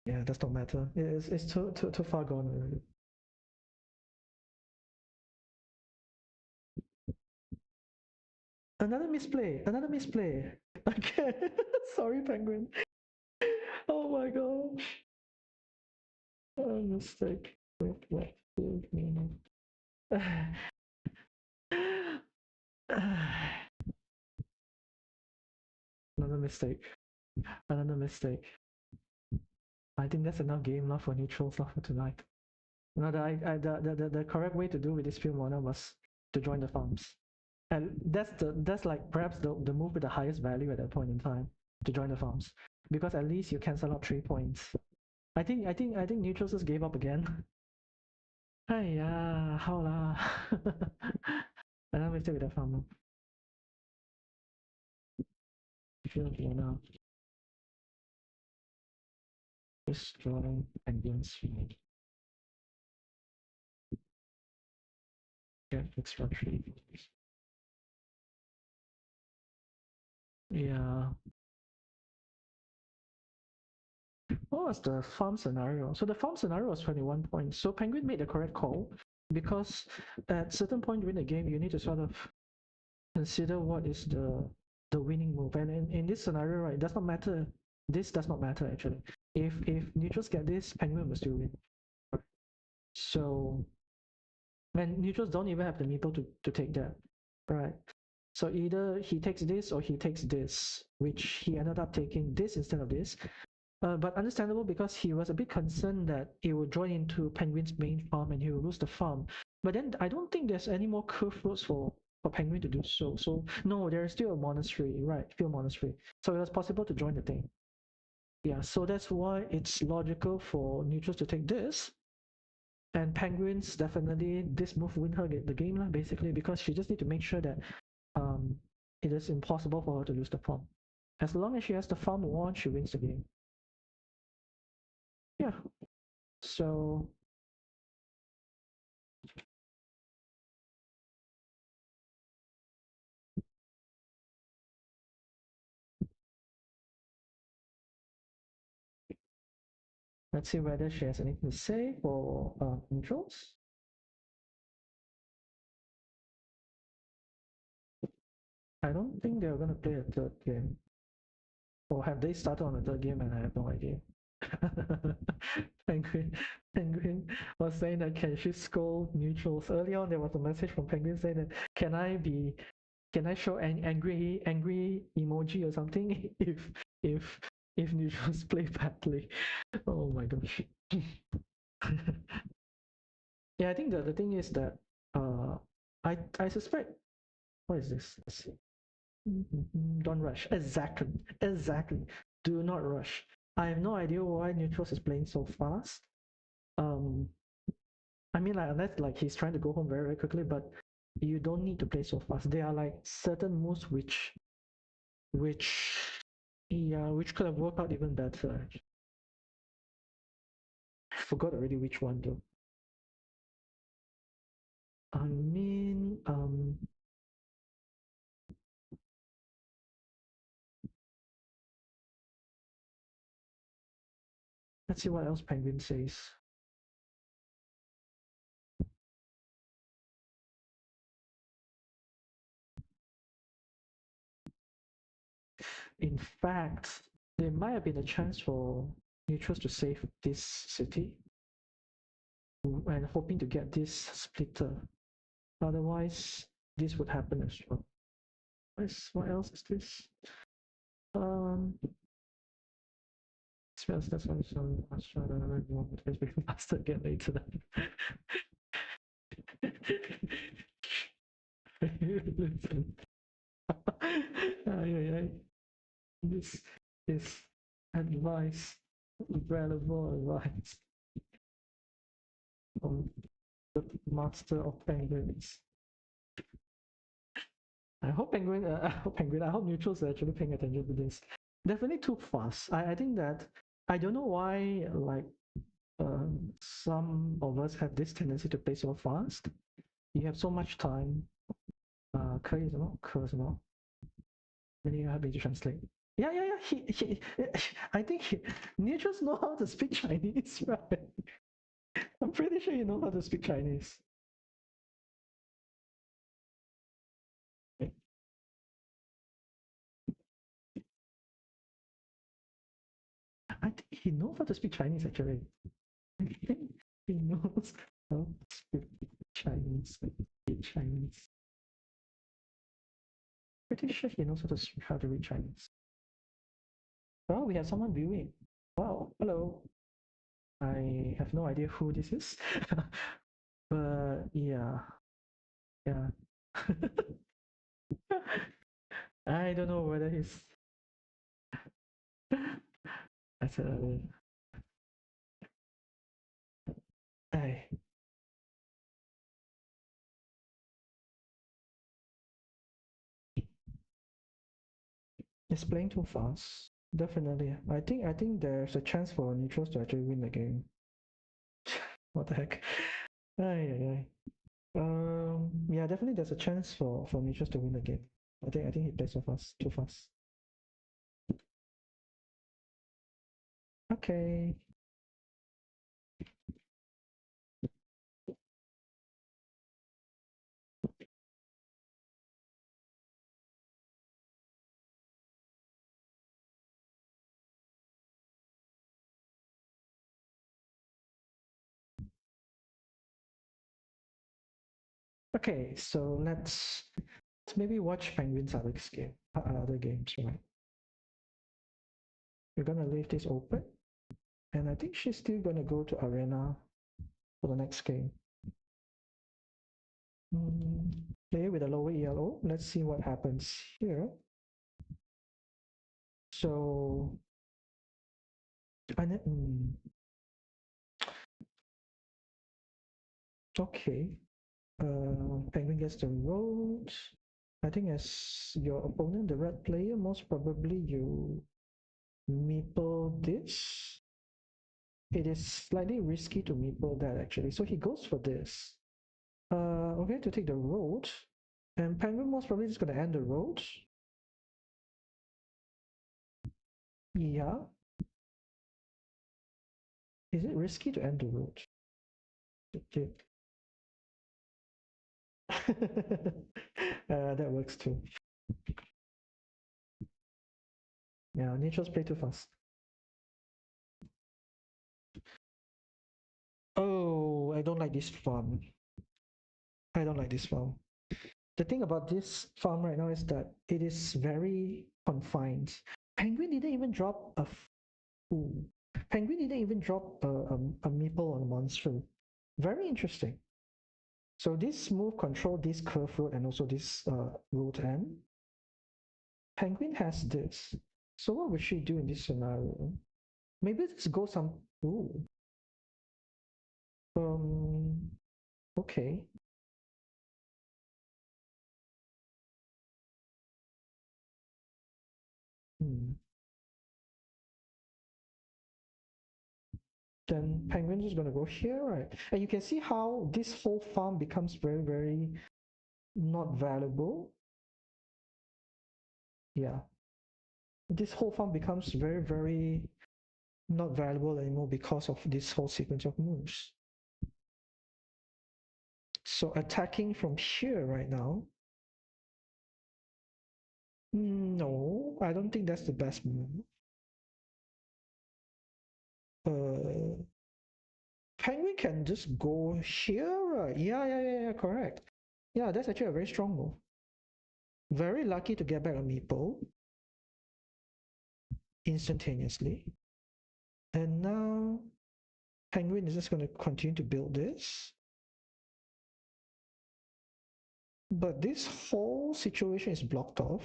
Yeah, does not matter. It's too far gone already. Another misplay. Another misplay. Again. Sorry, Penguin. Oh my gosh. A mistake. Another mistake. Another mistake. I think that's enough game love for neutrals love for tonight. No, the correct way to do with this field mono was to join the farms. And that's like perhaps the move with the highest value at that point in time, to join the farms. Because at least you cancel out 3 points. I think neutrals just gave up again. Aiya, how lah? Another mistake with the farmer. Field mono. Destroy against field. Get extra 3. Yeah. What was the farm scenario? So the farm scenario was 21 points. So Penguin made the correct call because at certain point during the game, you need to sort of consider what is the winning move. And in this scenario, right, it does not matter. This does not matter actually. If neutrals get this, Penguin will still win. So And neutrals don't even have the meeple to take that, right? So either he takes this or he takes this, which he ended up taking this instead of this. But understandable because he was a bit concerned that it would join into Penguin's main farm and he will lose the farm. But then I don't think there's any more curve roads for Penguin to do so. So no, there is still a monastery, right? Still a monastery. So it was possible to join the thing. Yeah, so that's why it's logical for neutrals to take this. And Penguins definitely this move win her the game lah, basically because she just need to make sure that it is impossible for her to lose the farm. As long as she has the farm won, she wins the game. Yeah. So let's see whether she has anything to say for neutrals. I don't think they're going to play a third game. Or have they started on the third game and I have no idea. Penguin, Penguin was saying that can she scold neutrals? Early on, there was a message from Penguin saying that can I show an angry emoji or something if if neutrals play badly? Oh my gosh. Yeah, I think the thing is that I suspect what is this? Let's see. Don't rush. Exactly. Exactly. Do not rush. I have no idea why Neutrals is playing so fast. Um, I mean, like unless like he's trying to go home very very quickly, but you don't need to play so fast. There are like certain moves which yeah, which could have worked out even better. I forgot already which one though. I mean, let's see what else Penguin says. In fact, there might have been a chance for neutrals to save this city and hoping to get this splitter. Otherwise, this would happen as well. What else is this? That's one. So let's try to remove it. We can faster get later. Listen. Ay, ay, ay. This is advice, valuable advice from the master of penguins. I hope penguin. I hope penguin. I hope neutrals are actually paying attention to this. Definitely too fast. I think that I don't know why like some of us have this tendency to play so fast. You have so much time. 可以什么？可什么？ Then you have me to translate. Yeah, yeah, yeah. I think neutrals know how to speak Chinese, right? I'm pretty sure you know how to speak Chinese. I think he knows how to speak Chinese actually. I think he knows how to speak Chinese. Chinese. Pretty sure he knows how to read Chinese. Well, we have someone viewing. Wow, hello. I have no idea who this is, but yeah, yeah. I don't know whether he's. That's a. I. It's playing too fast. Definitely. I think there's a chance for neutrals to actually win the game. What the heck? Ay, ay, ay. Yeah, definitely there's a chance for neutrals to win the game. I think he plays so fast, too fast. Okay. Okay, so let's maybe watch Penguin's other games, right? We're gonna leave this open, and I think she's still gonna go to Arena for the next game. Play with a lower ELO. Let's see what happens here. So, okay. Penguin gets the road. I think as your opponent, the red player, most probably you meeple this. It is slightly risky to meeple that actually. So he goes for this. Okay, to take the road. And Penguin most probably is going to end the road. Yeah. Is it risky to end the road? That works too. Yeah, Neutrals play too fast. Oh, I don't like this farm. I don't like this farm. The thing about this farm right now is that it is very confined. Penguin didn't even drop a ooh. Penguin didn't even drop a meeple on a monster. Very interesting. So this move control this curve road and also this road end. Penguin has this. So what would she do in this scenario? Maybe let's go some. Ooh. Um. Okay. Hmm. Then Penguin is going to go here, right? And you can see how this whole farm becomes very, very not valuable. Yeah. This whole farm becomes very, very not valuable anymore because of this whole sequence of moves. So attacking from here right now, no, I don't think that's the best move. Uh, Penguin can just go here, right? Yeah, correct. Yeah, that's actually a very strong move. Very lucky to get back a meeple instantaneously. And now Penguin is just going to continue to build this. But this whole situation is blocked off.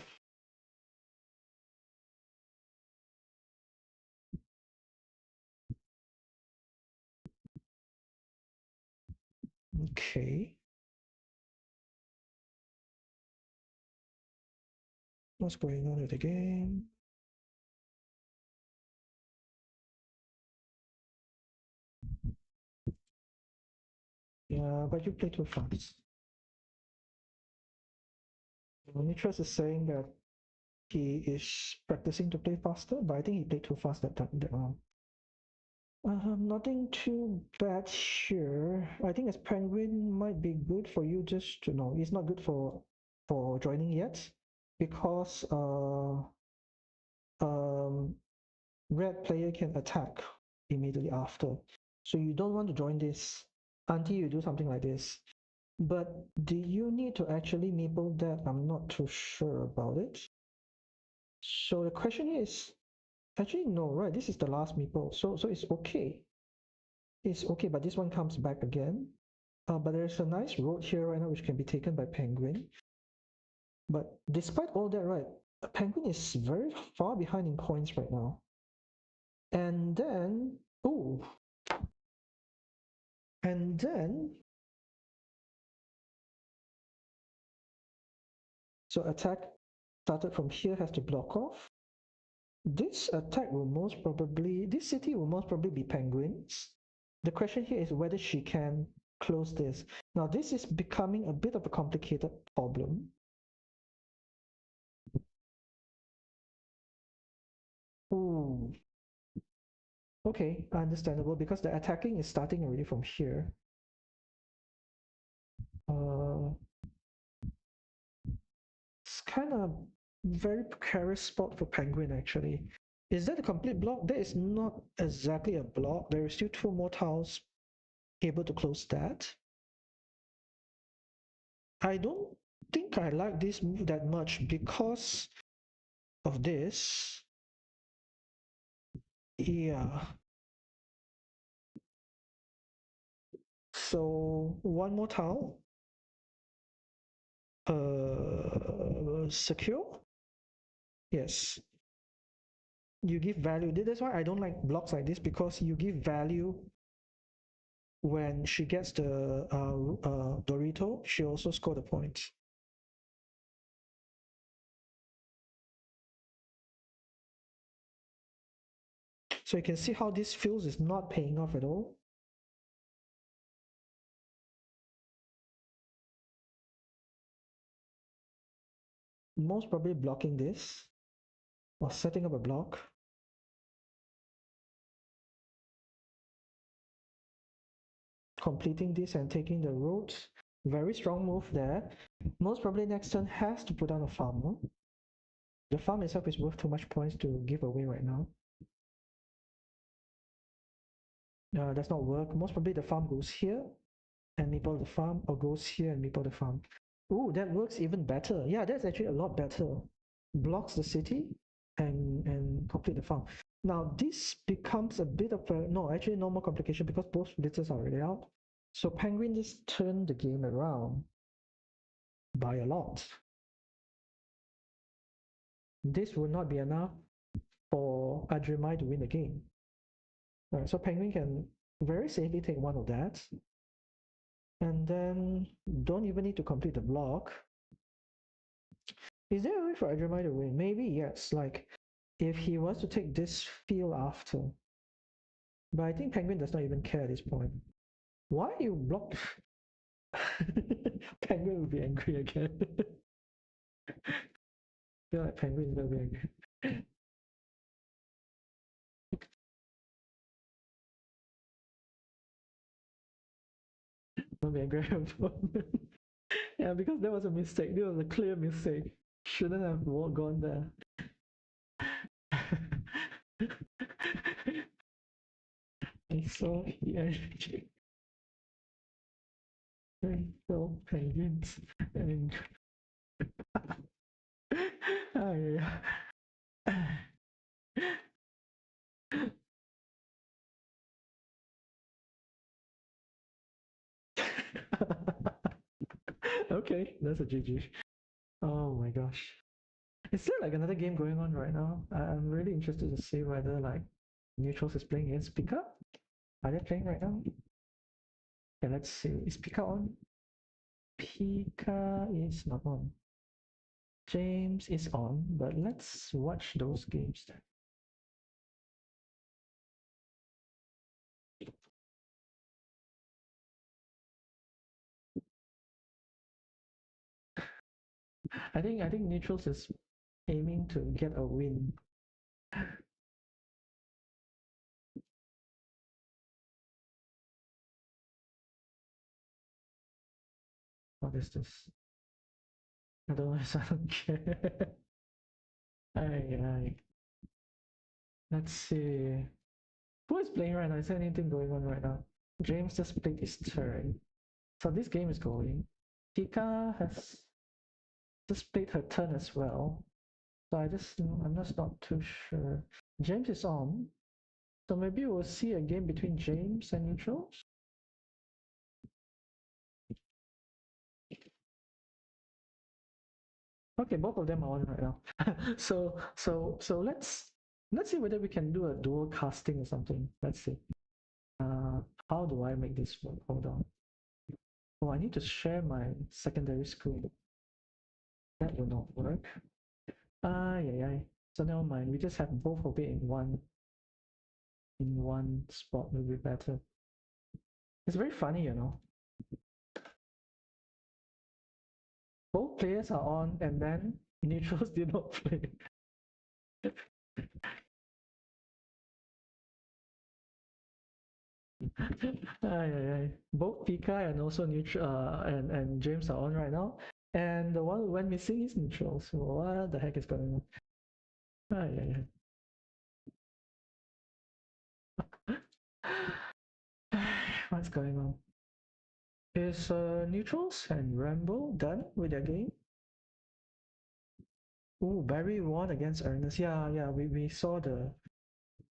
Okay. What's going on with the game? Yeah, but you play too fast. Nitros is saying that he is practicing to play faster, but I think he played too fast that round. Nothing too bad here. I think as Penguin might be good for you just to know. It's not good for joining yet because um red player can attack immediately after. So you don't want to join this until you do something like this. But do you need to actually meeple that? I'm not too sure about it. So the question is, actually no, right? This is the last meeple, so it's okay. It's okay, but this one comes back again. But there's a nice road here right now which can be taken by Penguin. But despite all that, right, Penguin is very far behind in coins right now. And then, ooh, and then, so attack started from here has to block off. This attack will most probably, this city will most probably be Penguins. The question here is whether she can close this. Now, this is becoming a bit of a complicated problem. Ooh, okay, understandable because the attacking is starting already from here. Uh, it's kind of very precarious spot for Penguin actually. Is that a complete block? That is not exactly a block. There are still two more tiles able to close that. I don't think I like this move that much because of this. Yeah. So one more tile. Secure. Yes. You give value. That's why I don't like blocks like this because you give value when she gets the Dorito. She also scored the points. So you can see how this feels is not paying off at all. Most probably blocking this or setting up a block. Completing this and taking the roads. Very strong move there. Most probably next turn has to put down a farmer. The farm itself is worth too much points to give away right now. Does not work. Most probably the farm goes here and meeple the farm, or goes here and meeple the farm. Ooh, that works even better. Yeah, that's actually a lot better. Blocks the city and complete the farm. Now this becomes a bit of a no, actually no more complication because both blitzers are already out. So Penguin just turned the game around by a lot. This would not be enough for Adrimai to win the game. Right, so Penguin can very safely take one of that. And then don't even need to complete the block. Is there a way for Adrimai to win? Maybe, yes. Like, if he wants to take this field after. But I think Penguin does not even care at this point. Why you block? Penguin will be angry again. I feel like Penguin is going to be angry. Don't be angry yeah, because that was a mistake. That was a clear mistake. Shouldn't have gone there. I saw the energy. So penguins and oh, yeah. Okay, that's a GG. Oh my gosh. Is there like another game going on right now? I'm really interested to see whether like Neutrals is playing against Pika. Are they playing right now? Okay, let's see. Is Pika on? Pika is not on. James is on, but let's watch those games then. I think Neutrals is aiming to get a win. What is this? Otherwise, I don't care. Aye, aye. Let's see. Who is playing right now? Is there anything going on right now? James just played his turn. So this game is going. Tika has just played her turn as well. So I'm just not too sure. James is on. So maybe we'll see a game between James and Neutrals. Okay, both of them are on right now. So let's see whether we can do a dual casting or something. Let's see. Uh, how do I make this work? Hold on. Oh, I need to share my secondary screen. That will not work. Yeah, yeah. So never mind. We just have both of it in one spot will be better. It's very funny, you know. Both players are on, and then neutrals did not play. Both Pika and also neutral and James are on right now, and the one who went missing is neutral. So what the heck is going on? Ay, ay, ay. What's going on? Is Neutrals and Rambo done with their game? Oh, Barry won against Ernest. Yeah, yeah, we saw the.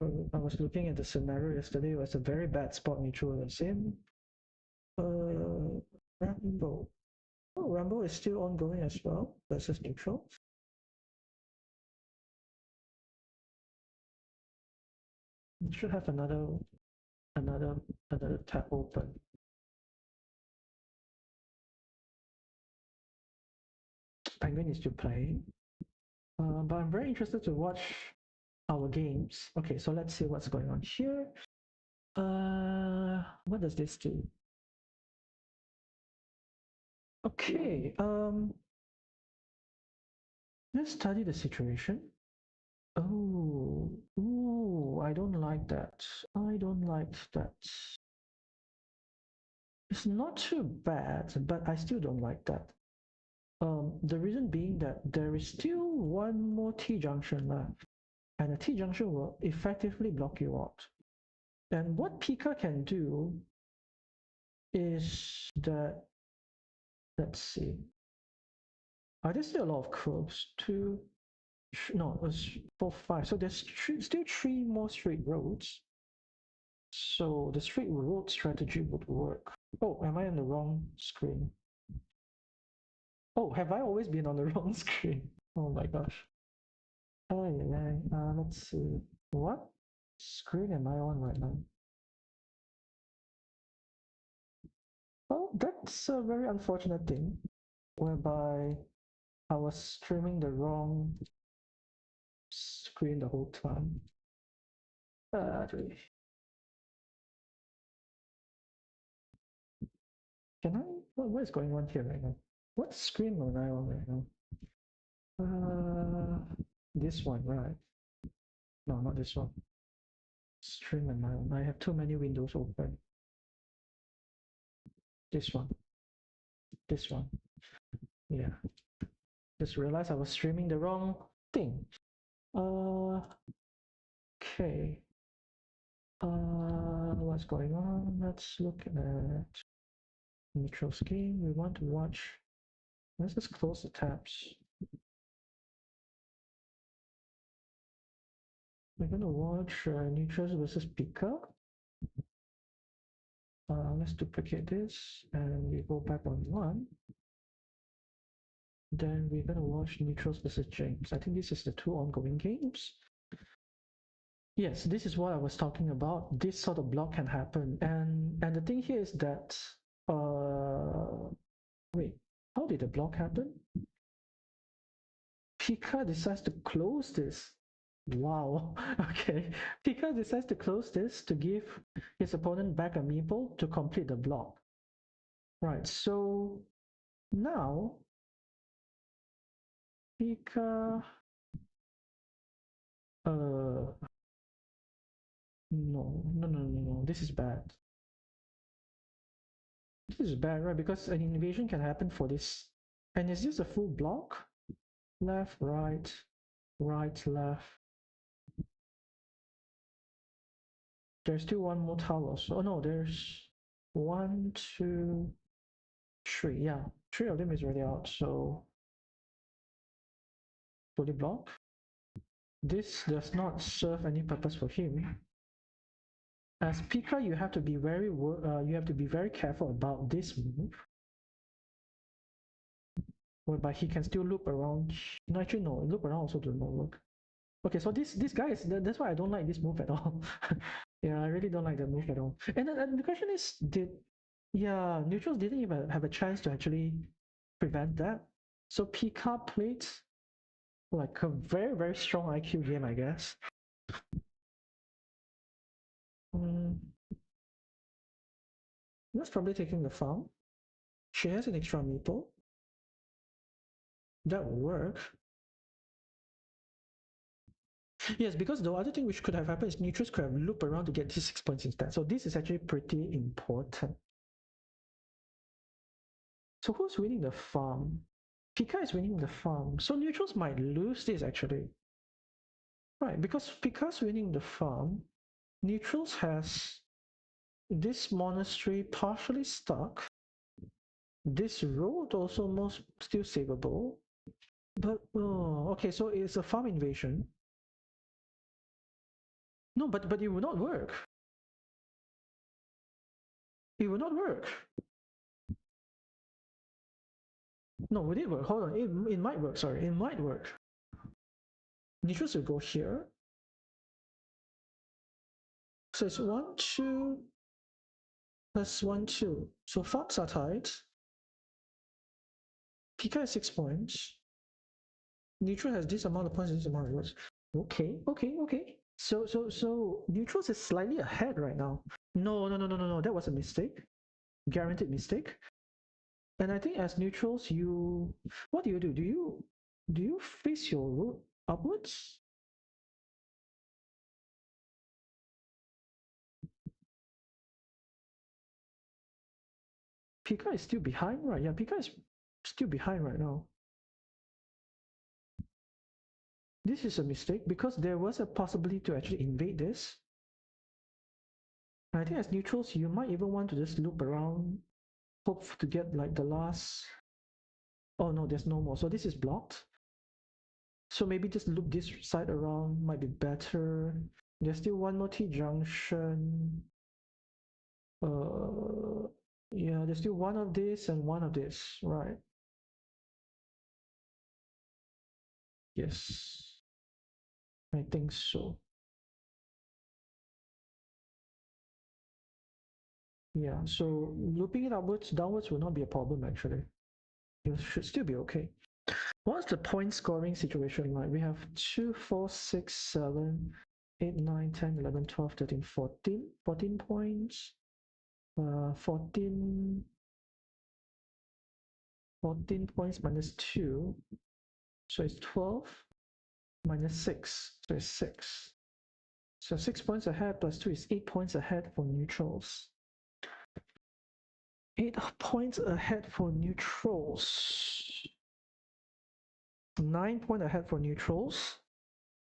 I was looking at the scenario yesterday. It was a very bad spot Neutral was in. Rambo. Oh, Rambo is still ongoing as well versus Neutral. We should have another tab open. Penguin is still playing. But I'm very interested to watch our games. Okay, so let's see what's going on here. What does this do? Okay, let's study the situation. Oh, ooh, I don't like that. I don't like that. It's not too bad, but I still don't like that. The reason being that there is still one more T junction left, and a T junction will effectively block you out. And what Pika can do is that, let's see, there's still a lot of curves. No, it's 4, 5. So there's still 3 more straight roads. So the straight road strategy would work. Oh, am I on the wrong screen? Oh, have I always been on the wrong screen? Oh my gosh. Oh yeah, let's see. What screen am I on right now? Well, that's a very unfortunate thing, whereby I was streaming the wrong screen the whole time. Really. Can I? What is going on here right now? What screen am I on right now? This one, right? No, not this one. Stream am I on? I have too many windows open. This one. This one. Yeah. Just realized I was streaming the wrong thing. Okay. What's going on? Let's look at Neutrals game. We want to watch. Let's just close the tabs. We're gonna watch Neutrals versus Pika. Let's duplicate this and we go back on one. Then we're gonna watch Neutrals versus James. I think this is the 2 ongoing games. Yes, this is what I was talking about. This sort of block can happen, and the thing here is that wait, how did the block happen? Pika decides to close this. Wow. Okay. Pika decides to close this to give his opponent back a meeple to complete the block. Right. So now Pika. No. This is bad. This is bad, right? Because an invasion can happen for this. And is this a full block? Left, right, right, left. There's still one more tower. So, oh no, there's 1, 2, 3. Yeah, 3 of them is already out. So, fully block. This does not serve any purpose for him. As Pika, you have to be very careful about this move, whereby he can still loop around. No, actually, no, loop around also does not work. Okay, so this guy is that's why I don't like this move at all. Yeah, I really don't like that move at all. And the question is, Neutrals didn't even have a chance to actually prevent that. So Pika played like a very, very strong IQ game, I guess. That's probably taking the farm. She has an extra meeple. That will work. Yes, because the other thing which could have happened is Neutrals could have looped around to get these 6 points instead. So this is actually pretty important. So who's winning the farm? Pika is winning the farm. So Neutrals might lose this actually. Right, because Pika's winning the farm, Neutrals has this monastery partially stuck. This road also most still savable. But oh, okay, so it's a farm invasion. No, but it will not work. It will not work. No, would it work? Hold on, it might work. Sorry, it might work. Neutrals will go here. So it's 1, 2 plus 1, 2. So farms are tied. Pika has 6 points. Neutral has this amount of points, this amount of votes. Okay. So neutrals is slightly ahead right now. No. That was a mistake. Guaranteed mistake. And I think as neutrals, what do? Do you face your road upwards? Pika is still behind, right? Yeah, Pika is still behind right now. This is a mistake because there was a possibility to actually invade this. And I think as neutrals, you might even want to just loop around, hope to get like the last. Oh no, there's no more. So this is blocked. So maybe just loop this side around might be better. There's still one more T junction. Yeah, there's still one of this and one of this, right? Yes, I think so. Yeah, so looping it upwards, downwards will not be a problem actually. It should still be okay. What's the point scoring situation like? We have 2, 4, 6, 7, 8, 9, 10, 11, 12, 13, 14. 14 points. 14 points minus 2. So it's 12 minus 6. So it's 6. So 6 points ahead plus 2 is 8 points ahead for neutrals. 8 points ahead for neutrals. 9 points ahead for neutrals.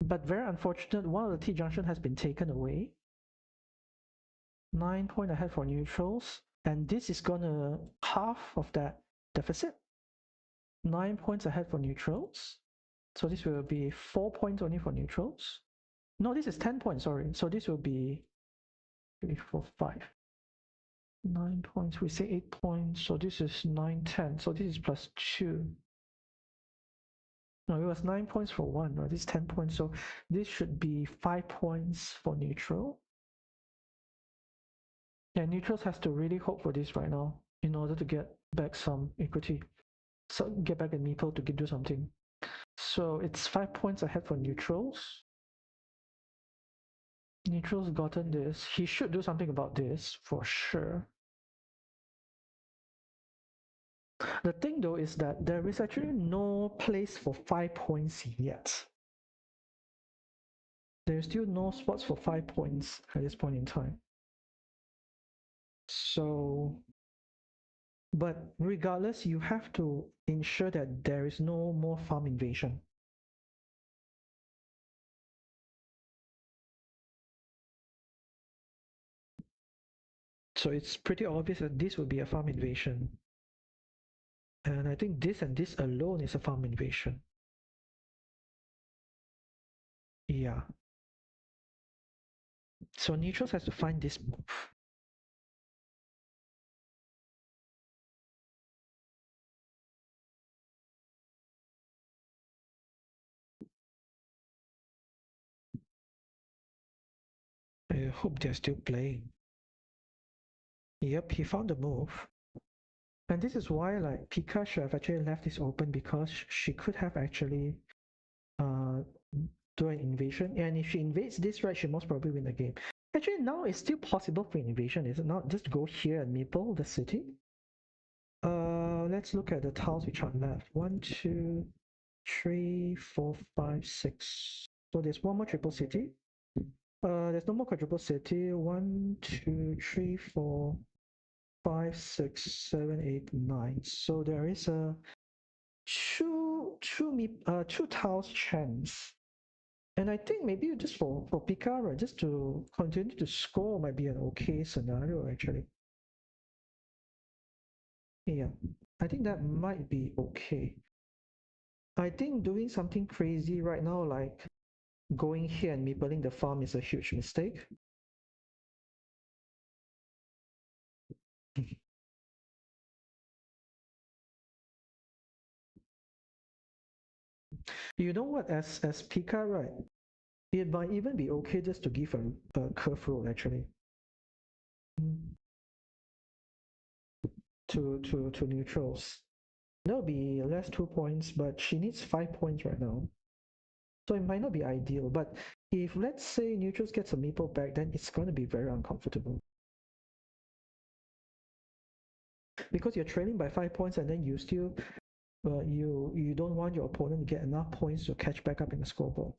But very unfortunate, one of the T junction has been taken away. 9 points ahead for neutrals. And this is gonna half of that deficit. 9 points ahead for neutrals. So this will be 4 points only for neutrals. No, this is 10 points, sorry. So this will be 3, 4, 5. 9 points, we say 8 points. So this is 9, 10. So this is plus 2. No, it was 9 points for one, right? This is 10 points. So this should be 5 points for neutral. Yeah, neutrals has to really hope for this right now in order to get back some equity. So get back a meeple to do something. So it's 5 points ahead for neutrals. Neutrals gotten this. He should do something about this for sure. The thing though is that there is actually no place for 5 points yet. There's still no spots for 5 points at this point in time. So, but regardless, you have to ensure that there is no more farm invasion. So it's pretty obvious that this will be a farm invasion. And I think this and this alone is a farm invasion. Yeah. So neutrals has to find this move. I hope they're still playing. Yep, he found the move. And this is why like Pika should have actually left this open because she could have actually do an invasion. And if she invades this, right, she most probably win the game. Actually, now it's still possible for invasion, is it not? Just go here and meeple the city. Let's look at the tiles which are left. 1, 2, 3, 4, 5, 6. So there's one more triple city. There's no more quadruple city. 1, 2, 3, 4, 5, 6, 7, 8, 9. So there is a two tiles chance. And I think maybe just for Pika, right, just to continue to score might be an okay scenario actually. Yeah, I think that might be okay. I think doing something crazy right now, like going here and meepling the farm, is a huge mistake. You know what? As Pika, right? It might even be okay just to give a curve roll actually. Mm. To neutrals. That'll be less 2 points, but she needs 5 points right now. So it might not be ideal. But if let's say neutrals gets a meeple back, then it's going to be very uncomfortable. Because you're trailing by 5 points and then you still you don't want your opponent to get enough points to catch back up in the scoreboard.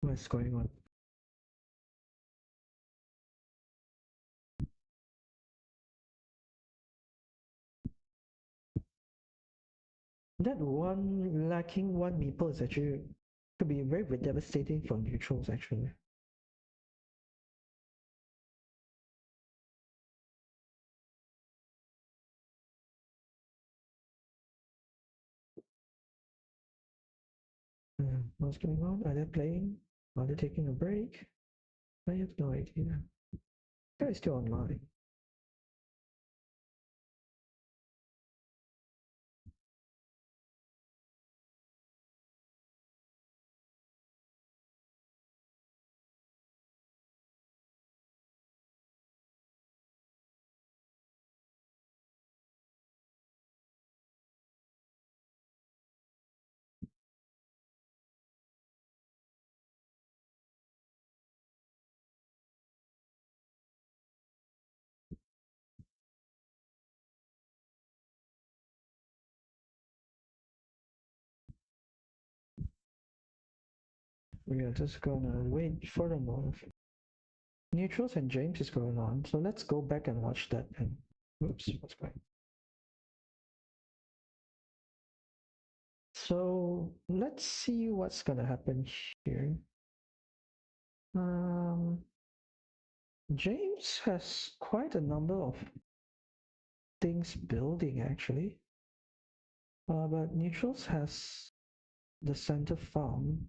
What's going on? That one lacking one meeple is actually could be very, very devastating for neutrals actually. What's going on? Are they playing? Are they taking a break? I have no idea. Guy is still online. We are just gonna wait for the move. Neutrals and James is going on, so let's go back and watch that. And oops, what's going on? So let's see what's gonna happen here. James has quite a number of things building actually, but Neutrals has the center farm.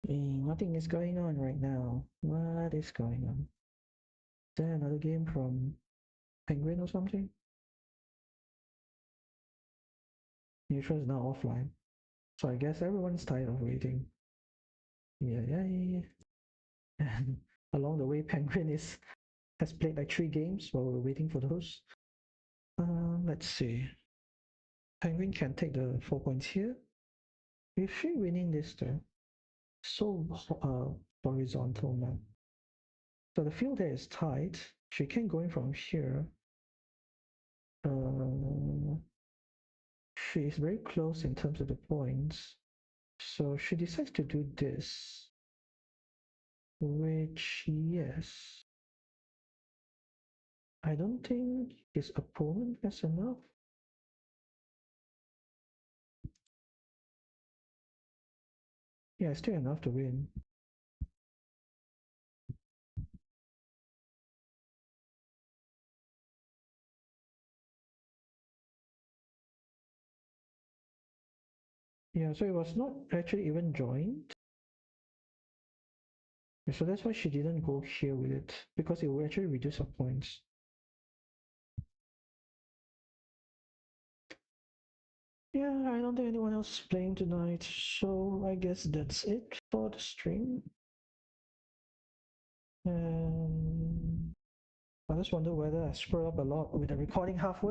Nothing is going on right now. What is going on? Is there another game from Penguin or something? Neutral is now offline. So I guess everyone's tired of waiting. Yeah. And along the way, Penguin has played like 3 games while we're waiting for those. Let's see. Penguin can take the 4 points here. Is she winning this turn? So horizontal now. So the field there is tight. She can go in from here. She is very close in terms of the points. So she decides to do this, which, yes, I don't think his opponent has enough. Yeah, still enough to win. Yeah, so it was not actually even joined. So that's why she didn't go here with it, because it will actually reduce her points. Yeah, I don't think anyone else is playing tonight, so I guess that's it for the stream. And I just wonder whether I screwed up a lot with the recording halfway.